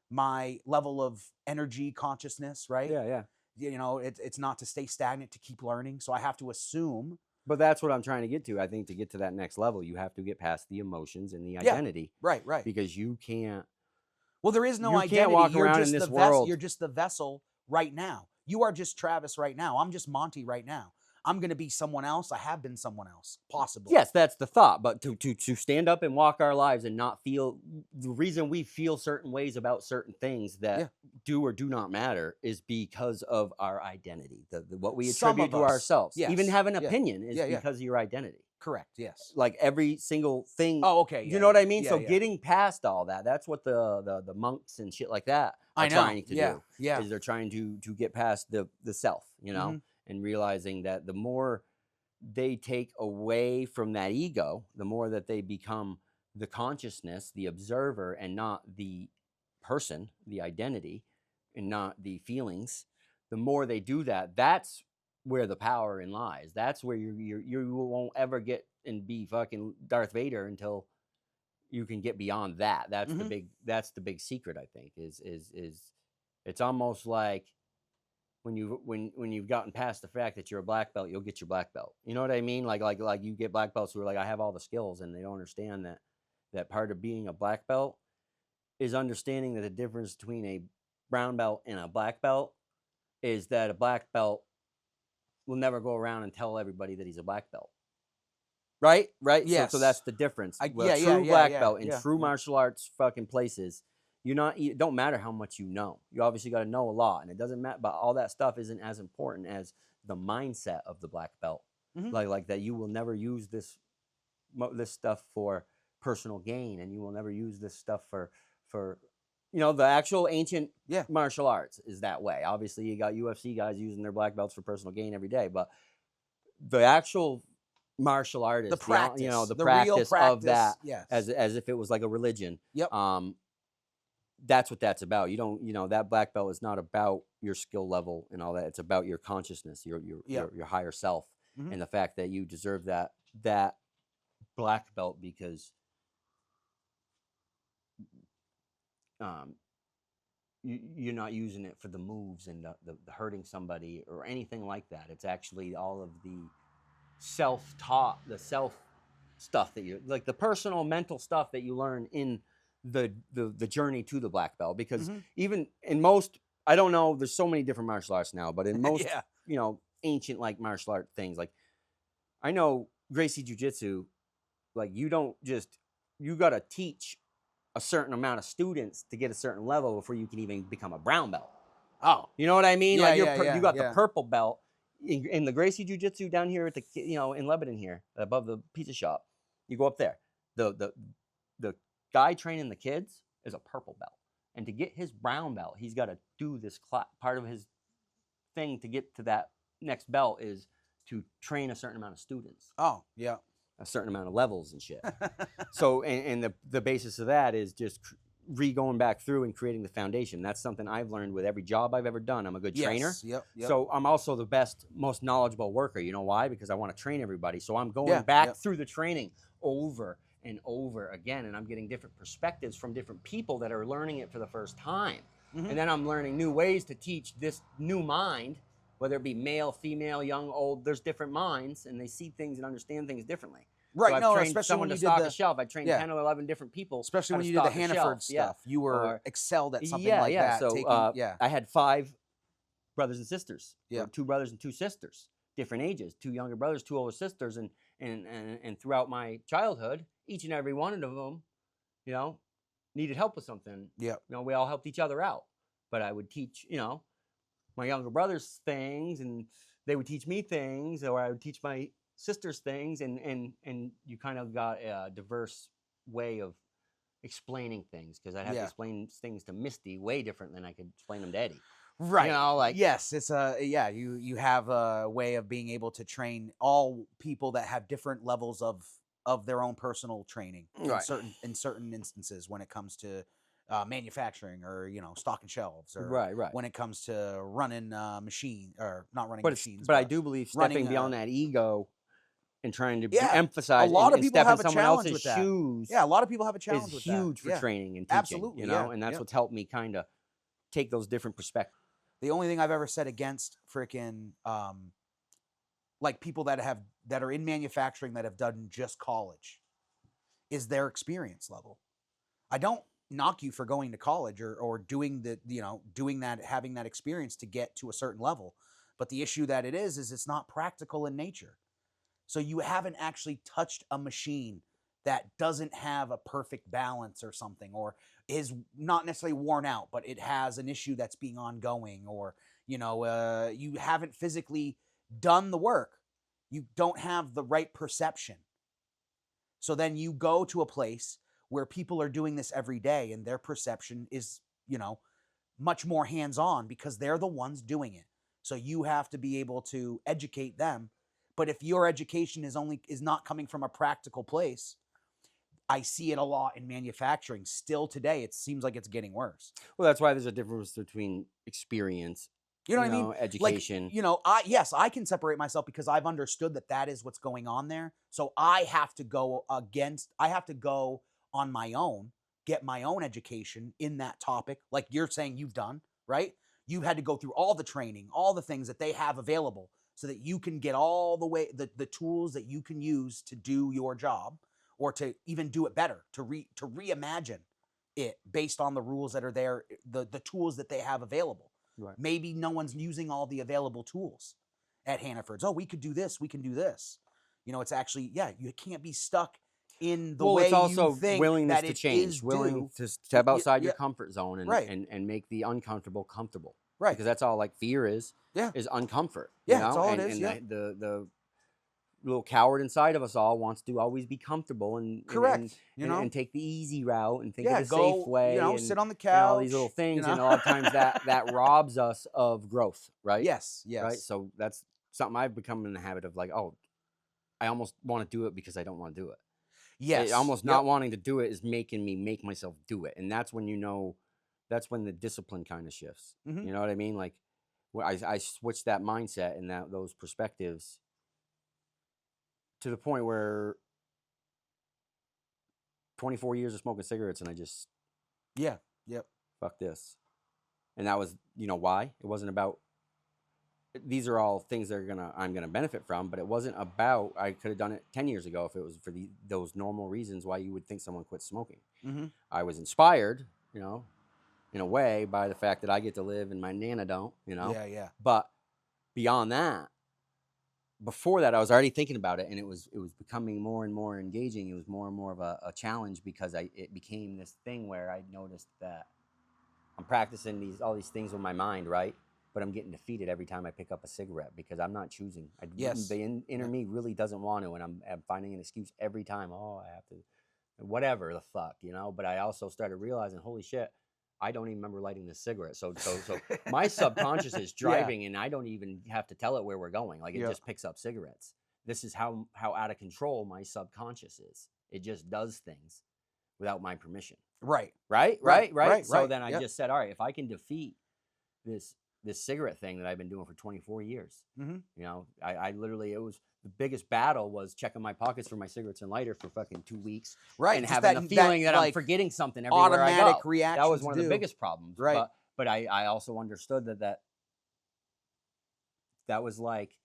my level of energy consciousness, right? Yeah, yeah. It's not to stay stagnant, to keep learning. So I have to assume. But that's what I'm trying to get to. I think to get to that next level, you have to get past the emotions and the Yeah, identity, right. because you can't Well, there is no identity. walk around in this You're world. just the vessel right now. You are just Travis right now. I'm just Monty right now. I'm going to be someone else. I have been someone else, possibly. Yes, that's the thought. But to stand up and walk our lives and not feel the reason we feel certain ways about certain things that Yeah. do or do not matter is because of our identity, what we Some attribute of to us, ourselves. yes. Even having an Yeah. opinion is Yeah. because of your identity. Correct. Yes. Like every single thing. Oh, okay. You Yeah, know what yeah. I mean? Yeah, So yeah. getting past all that, that's what the monks and shit like that are I know. trying to Yeah. do. Yeah. Is they're trying to get past the self, Mhm. and realizing that the more they take away from that ego, the more that they become the consciousness, the observer, and not the person, the identity, and not the feelings. The more they do that, that's where the power in lies. That's where you won't ever get and be fucking Darth Vader until you can get beyond that. That's Mhm. the big secret, I think, is it's almost like when you've gotten past the fact that you're a black belt, you'll get your black belt. You know what I mean? Like you get black belts who are like, I have all the skills, and they don't understand that part of being a black belt is understanding that the difference between a brown belt and a black belt is that a black belt will never go around and tell everybody that he's a black belt. Right? Right? So Yes. that's the difference. Yeah, A yeah, true yeah, black yeah, belt in yeah, true yeah. martial arts fucking places, it don't matter how much you know. You obviously got to know a lot, and it doesn't matter. But all that stuff isn't as important as the mindset of the black belt. Mhm. Like that, you will never use this stuff for personal gain, and you will never use this stuff for the actual ancient Yeah. martial arts is that way. Obviously, you got UFC guys using their black belts for personal gain every day, but the actual martial The artist, practice, the the real practice of practice. that, Yes. as if it was like a religion. Yep. That's what that's about. You don't, that black belt is not about your skill level and all that. It's about your consciousness, your higher self, Mhm. and the fact that you deserve that black belt because you're not using it for the moves and the hurting somebody or anything like that. It's actually all of the self-taught, the self stuff that you like, the personal mental stuff that you learn in the journey to the black belt. Because Mhm. even in most, I don't know, there's so many different martial arts now, but in most Yeah. ancient like martial art things, like I know Gracie Jiu-Jitsu, like you got to teach a certain amount of students to get a certain level before you can even become a brown belt. Oh. You know what I mean? Yeah, Like yeah, you got the yeah. purple belt in the Gracie Jiu-Jitsu down here at the in Lebanon here above the pizza shop. You go up there. The guy training the kids is a purple belt, and to get his brown belt, he's got to do this part of his thing to get to that next belt is to train a certain amount of students, Oh, yeah. a certain amount of levels and shit. So, and the basis of that is just going back through and creating the foundation. That's something I've learned with every job I've ever done. I'm a good trainer. Yes. Yep. So I'm also the best, most knowledgeable worker. You know why? Because I want to train everybody. So I'm going Yeah, back yep. through the training over and over again, and I'm getting different perspectives from different people that are learning it for the first time. Mhm. And then I'm learning new ways to teach this new mind, whether it be male, female, young, old. There's different minds, and they see things and understand things differently. Right. So I've No, trained especially someone when to you did stock the a shelf. I've trained yeah. 10 or 11 different people. Especially how when to you did the stock a Hannaford shelf. stuff, you were Or- excelled at something like that. So taking, I had 5 brothers and sisters, Yeah. or 2 brothers and 2 sisters, different ages, 2 younger brothers, 2 older sisters, and throughout my childhood, each and every one of them, needed help with something. Yeah. We all helped each other out. But I would teach, my younger brothers things, and they would teach me things, or I would teach my sisters things, and you kind of got a diverse way of explaining things, because I'd have to Yeah. explain things to Misty way different than I could explain them to Eddie. Right. Like yes, it's you have a way of being able to train all people that have different levels of their own personal training Right. in certain instances when it comes to manufacturing or stocking shelves or right. when it comes to running machine or not running But machines. but I do believe running, stepping beyond that ego and trying to Yeah. emphasize A lot of and people step in have a someone challenge else's with that. shoes Yeah, a lot of people have a is challenge with that. huge for Yeah, training and teaching, absolutely. you know, Yeah, and that's yeah. what's helped me kind of take those different perspectives. The only thing I've ever said against freaking like people that are in manufacturing that have done just college is their experience level. I don't knock you for going to college or doing doing that, having that experience to get to a certain level. But the issue that it is it's not practical in nature. So you haven't actually touched a machine that doesn't have a perfect balance or something, or is not necessarily worn out, but it has an issue that's being ongoing, or you haven't physically done the work. You don't have the right perception. So then you go to a place where people are doing this every day and their perception is, much more hands-on because they're the ones doing it. So you have to be able to educate them. But if your education is not coming from a practical place, I see it a lot in manufacturing. Still today, it seems like it's getting worse. Well, that's why there's a difference between experience, You know what I mean? Like, education. I can separate myself because I've understood that is what's going on there. So I have to go on my own, get my own education in that topic. Like you're saying you've done, right? You've had to go through all the training, all the things that they have available so that you can get all the way, the tools that you can use to do your job or to even do it better, to reimagine it based on the rules that are there, the tools that they have available. Right. Maybe no one's using all the available tools at Hannaford's. Oh, we could do this. We can do this. It's actually, you can't be stuck in the way it's also you think willingness that to it change, is willing due. to step outside Yeah, your comfort zone and, right. and make the uncomfortable comfortable. Right. Because that's all like fear is Yeah. uncomfort. Yeah, that's all it is. And Yeah. the little coward inside of us all wants to always be comfortable and Correct. and take the easy route and think Yeah, of the go, safe way and sit on the and all these couch. little things. And a lot of times that robs us of growth, right? Yes. Right. Yes. So that's something I've become in the habit of, like, oh, I almost want to do it because I don't want to do it. Yes. Almost not wanting to do it is making me make myself do it. And that's when that's when the discipline kind of shifts. Mhm. You know what I mean? Like, I switched that mindset and those perspectives to the point where 24 years of smoking cigarettes and I just Yeah. Yep. fuck this. And that was, why? It wasn't about, these are all things that I'm gonna benefit from, but it wasn't about, I could have done it 10 years ago if it was for those normal reasons why you would think someone quit smoking. Mm-hmm. I was inspired, in a way, by the fact that I get to live and my nana don't, Yeah. Yeah. But beyond that, before that, I was already thinking about it, and it was becoming more and more engaging. It was more and more of a challenge because it became this thing where I noticed that I'm practicing all these things with my mind, right? But I'm getting defeated every time I pick up a cigarette because I'm not choosing. Yes. The inner me really doesn't want to, and I'm finding an excuse every time. Oh, I have to, whatever the fuck, But I also started realizing, holy shit, I don't even remember lighting this cigarette. So my subconscious is driving, and I don't even have to tell it where we're going. Like, it just picks up cigarettes. This is how out of control my subconscious is. It just does things without my permission. Right. So then I just said, all right, if I can defeat this cigarette thing that I've been doing for 24 years, I literally, it was the biggest battle was checking my pockets for my cigarettes and lighter for fucking 2 weeks, right? And just having the feeling that I'm like, forgetting something everywhere I automatic go. reaction. That was one of the biggest problems, right? But I also understood that was like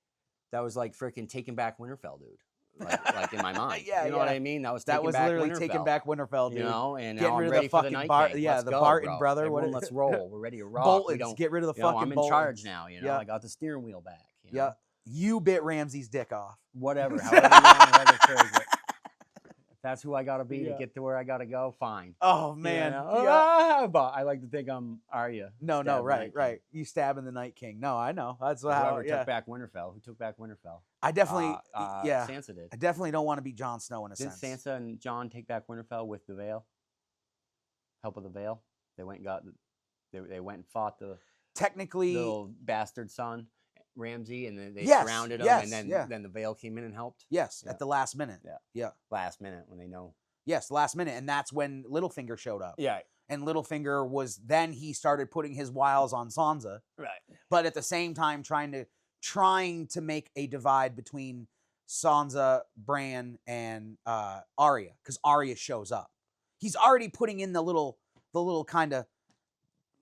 freaking Taking Back Winterfell, dude. Like in my mind, you know what I mean? That was literally Taking Back Winterfell, dude. And getting now rid I'm of ready the for the fucking night bar, game. yeah, Let's the go, Barton bro. brother. Everyone, let's roll. We're ready to rock. Boltons, get rid of the fucking I'm in Boltons. charge now. I got the steering wheel back. Yeah, you bit Ramsay's dick off. Whatever, however you want to phrase it. If that's who I gotta be to get to where I gotta go, fine. Oh man, but I like to think I'm Arya. No, right. You stabbing the Night King. No, I know. That's how. Whoever took back Winterfell. Who took back Winterfell? I definitely, Sansa did. I definitely don't want to be Jon Snow in a sense. Didn't Sansa and Jon take back Winterfell with the Veil? Help of the Veil. They went and fought the little bastard son, Ramsay, and then they surrounded him, and then the Veil came in and helped. Yes, at the last minute. Yeah. Last minute when they know. Yes, last minute, and that's when Littlefinger showed up. Yeah. And Littlefinger he started putting his wiles on Sansa. Right. But at the same time trying to make a divide between Sansa, Bran, and Arya, because Arya shows up. He's already putting in the little kind of,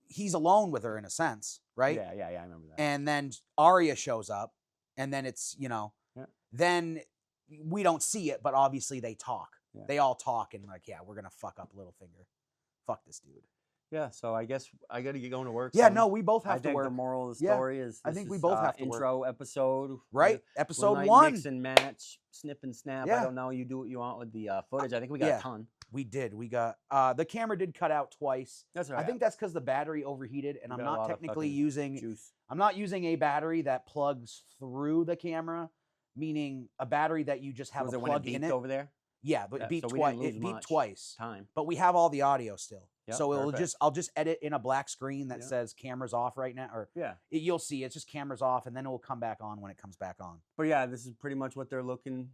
he's alone with her in a sense, right? Yeah, I remember that. And then Arya shows up, and then it's, Yeah. then we don't see it, but obviously they talk. Yeah. They all talk and like, yeah, we're gonna fuck up Littlefinger. Fuck this dude. Yeah, so I guess I got to get going to work. Yeah, soon. no, we both I have to think work. the moral of the Yeah, story is I this think we is, both have to work. intro episode, Right? We'll Episode like 1. mix and match, snip and snap. Yeah. I don't know. You do what you want with the footage. I think we got Yeah. a ton. We did. We got the camera did cut out twice. That's all I right. think that's because the battery overheated, and We I'm got a not lot of technically fucking using. juice. I'm not using a battery that plugs through the camera, meaning a battery that you just have Was a it when it plug in beeped it. over there? Yeah, but Yeah, it beeped so we twice. didn't lose It beeped much twice. Time. But we have all the audio still. Yep, So it'll perfect. I'll just edit in a black screen that Yeah. says cameras off right now, or Yeah. you'll see it's just cameras off, and then it will come back on when it comes back on. But yeah, this is pretty much what they're looking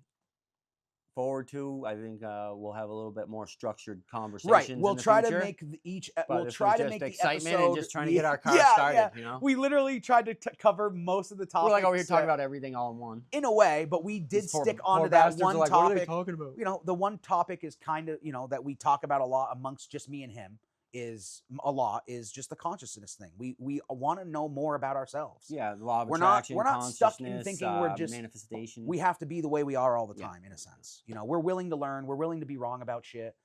forward to. I think we'll have a little bit more structured conversations. Right. We'll in the try to future, make but we'll this try was to just make the excitement episode and just trying to get our car yeah, started. yeah. You know, We literally tried to cover most of the topics. we're like over here talking about everything all in one. in a way, but we did These poor- stick poor onto that bastards are one like, What are they topic. talking about? You know, the one topic is kind of, that we talk about a lot amongst just me and him is just the consciousness thing. We want to know more about ourselves. Yeah, the law of We're not- attraction, we're not stuck in consciousness, thinking we're just- manifestation. We have to be the way we are all the Yeah. time, in a sense. We're willing to learn. We're willing to be wrong about shit.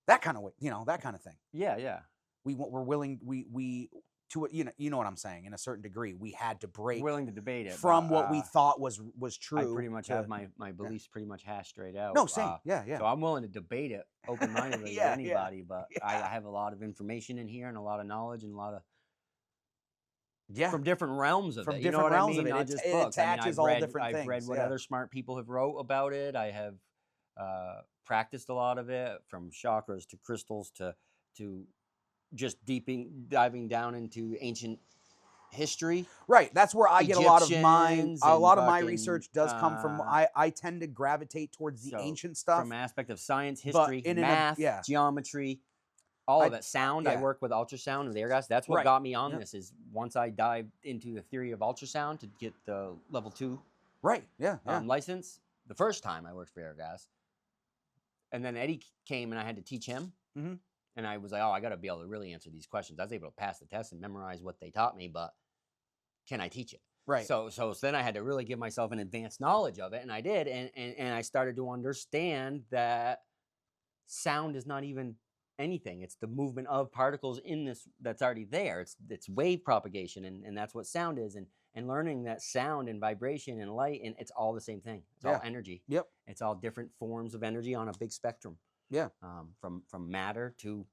That kind of way. That kind of thing. yeah. We're willing. We to you know what I'm saying. In a certain degree, we had to break Willing to debate it from but, what we thought was true. I pretty much to- have my beliefs pretty much hashed straight out. No, same. Yeah. So I'm willing to debate it open-mindedly Yeah, with anybody, but I yeah. have a lot of information in here and a lot of knowledge and a lot of Yeah. from different realms of From it. You know different what realms I of mean? it. Not It- just it books. attaches all different I've read things, what yeah. other smart people have wrote about it. I have practiced a lot of it, from chakras to crystals to just diving down into ancient history. Right. That's where I get a lot of my Egyptians a and lot of my fucking, research does come from. I tend to gravitate towards the so ancient stuff. From aspect of science, but history, in an- math, yeah. geometry, all of I- it. Sound. I yeah. work with ultrasound and the air gas. That's what Right. got me on Yeah. this. Is once I dived into the theory of ultrasound to get the level 2 Right. Yeah. Yeah. license the first time I worked for air gas, and then Eddie came and I had to teach him. Mhm. And I was like, oh, I got to be able to really answer these questions. I was able to pass the test and memorize what they taught me, but can I teach it? Right. So then I had to really give myself an advanced knowledge of it, and I did, and I started to understand that sound is not even anything. It's the movement of particles in this that's already there. It's wave propagation, and that's what sound is, and learning that sound and vibration and light, and it's all the same thing. It's all Yeah. energy. Yep. It's all different forms of energy on a big spectrum. Yeah. From matter to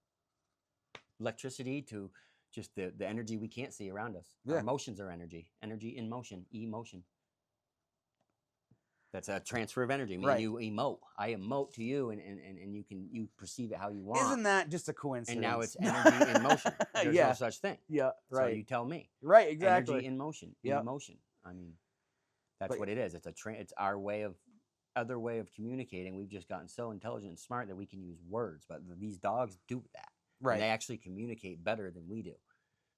electricity to just the energy we can't see around us. Yeah. Our emotions are energy. Energy in motion. Emotion. That's a transfer of energy. I mean, Right. you emote. I emote to you, and you perceive it how you want. Isn't that just a coincidence? And now it's energy in motion. There's Yeah. no such thing. Yeah. Right. So you tell me. Right. Exactly. Energy in motion. Yep. Emotion. I mean, that's But- what it is. It's our other way of communicating. We've just gotten so intelligent and smart that we can use words, but these dogs do that. And Right. they actually communicate better than we do.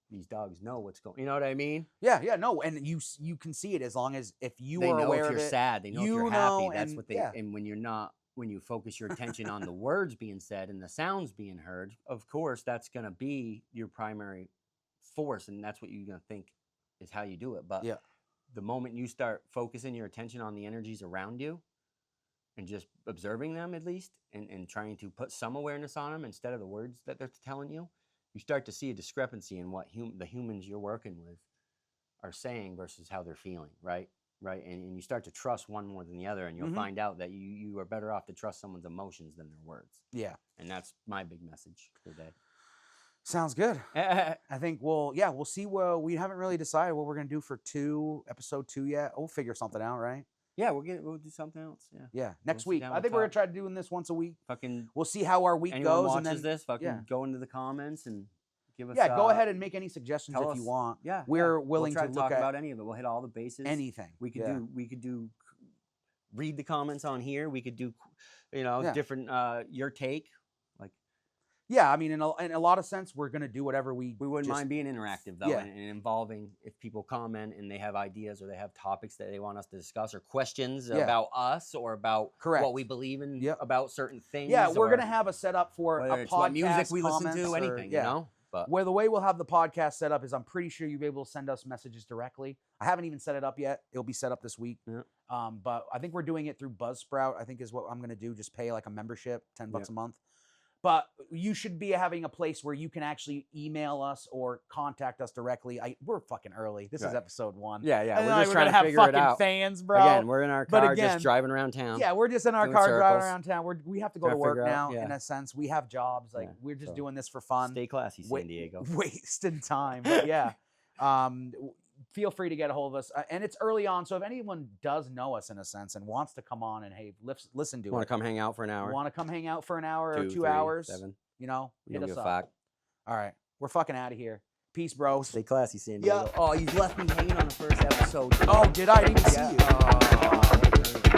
These dogs know what's going. You know what I mean? Yeah. Yeah. No. And you can see it as long as if you They are know aware if of you're it. sad. They know if you you're happy. know, That's and- what they. yeah. And when you're not, when you focus your attention on the words being said and the sounds being heard, of course, that's going to be your primary force, and that's what you're going to think is how you do it. But Yeah. the moment you start focusing your attention on the energies around you and just observing them, at least, and trying to put some awareness on them instead of the words that they're telling you, you start to see a discrepancy in what the humans you're working with are saying versus how they're feeling, right? And you start to trust one more than the other, and you'll Mhm. find out that you are better off to trust someone's emotions than their words. Yeah. And that's my big message for today. Sounds good. yeah, I think we'll see. We haven't really decided what we're gonna do for episode 2 yet. We'll figure something out, right? we'll do something else. Yeah. Yeah. Next sit week. down, I we'll think we're gonna talk. try doing this once a week. Fucking We'll see how our week anyone goes, watches and then this, fucking yeah. go into the comments and give us. yeah, go ahead and make any suggestions tell if you us. want. Yeah, We're we'll willing try to to look talk at about any of it. We'll hit all the bases. anything. We could Yeah. do. Read the comments on here. We could do, Yeah. different. Your take, like Yeah, I mean, in a lot of sense, we're gonna do whatever we wouldn't just, mind being interactive though, Yeah. and involving if people comment and they have ideas or they have topics that they want us to discuss or questions Yeah. about us or about Correct. what we believe in Yep. about certain things. Yeah, we're or gonna have a setup for whether a it's podcast, what music we listen comments, to, or- anything, yeah. you know. But Where the way we'll have the podcast set up is, I'm pretty sure you'll be able to send us messages directly. I haven't even set it up yet. It'll be set up this week. Yeah. But I think we're doing it through Buzzsprout. I think is what I'm gonna do. Just pay like a membership, $10 a month. But you should be having a place where you can actually email us or contact us directly. We're fucking early. This is Right. episode 1. yeah, And we're then just we're trying gonna to have figure it fucking out. fans, bro. Again, we're in our But car again- just driving around town. Yeah, we're just in our doing car driving circles. around town. We have to go Trying to to work figure out, now. In yeah. a sense, we have jobs. Like Yeah, we're just so doing this for fun. Stay classy, San Diego. Wasting time. But yeah, feel free to get a hold of us. And it's early on, so if anyone does know us in a sense and wants to come on and hey, listen to Want it, to come hang out for an hour? want to come hang out for an hour or 2 3, hours, 7. you know, We hit don't us give a up. fuck. All right, we're fucking out of here. Peace, bros. Stay classy, San Yeah. Diego. Oh, you left me hanging on the first episode. Oh, did I? I didn't even see you. Oh,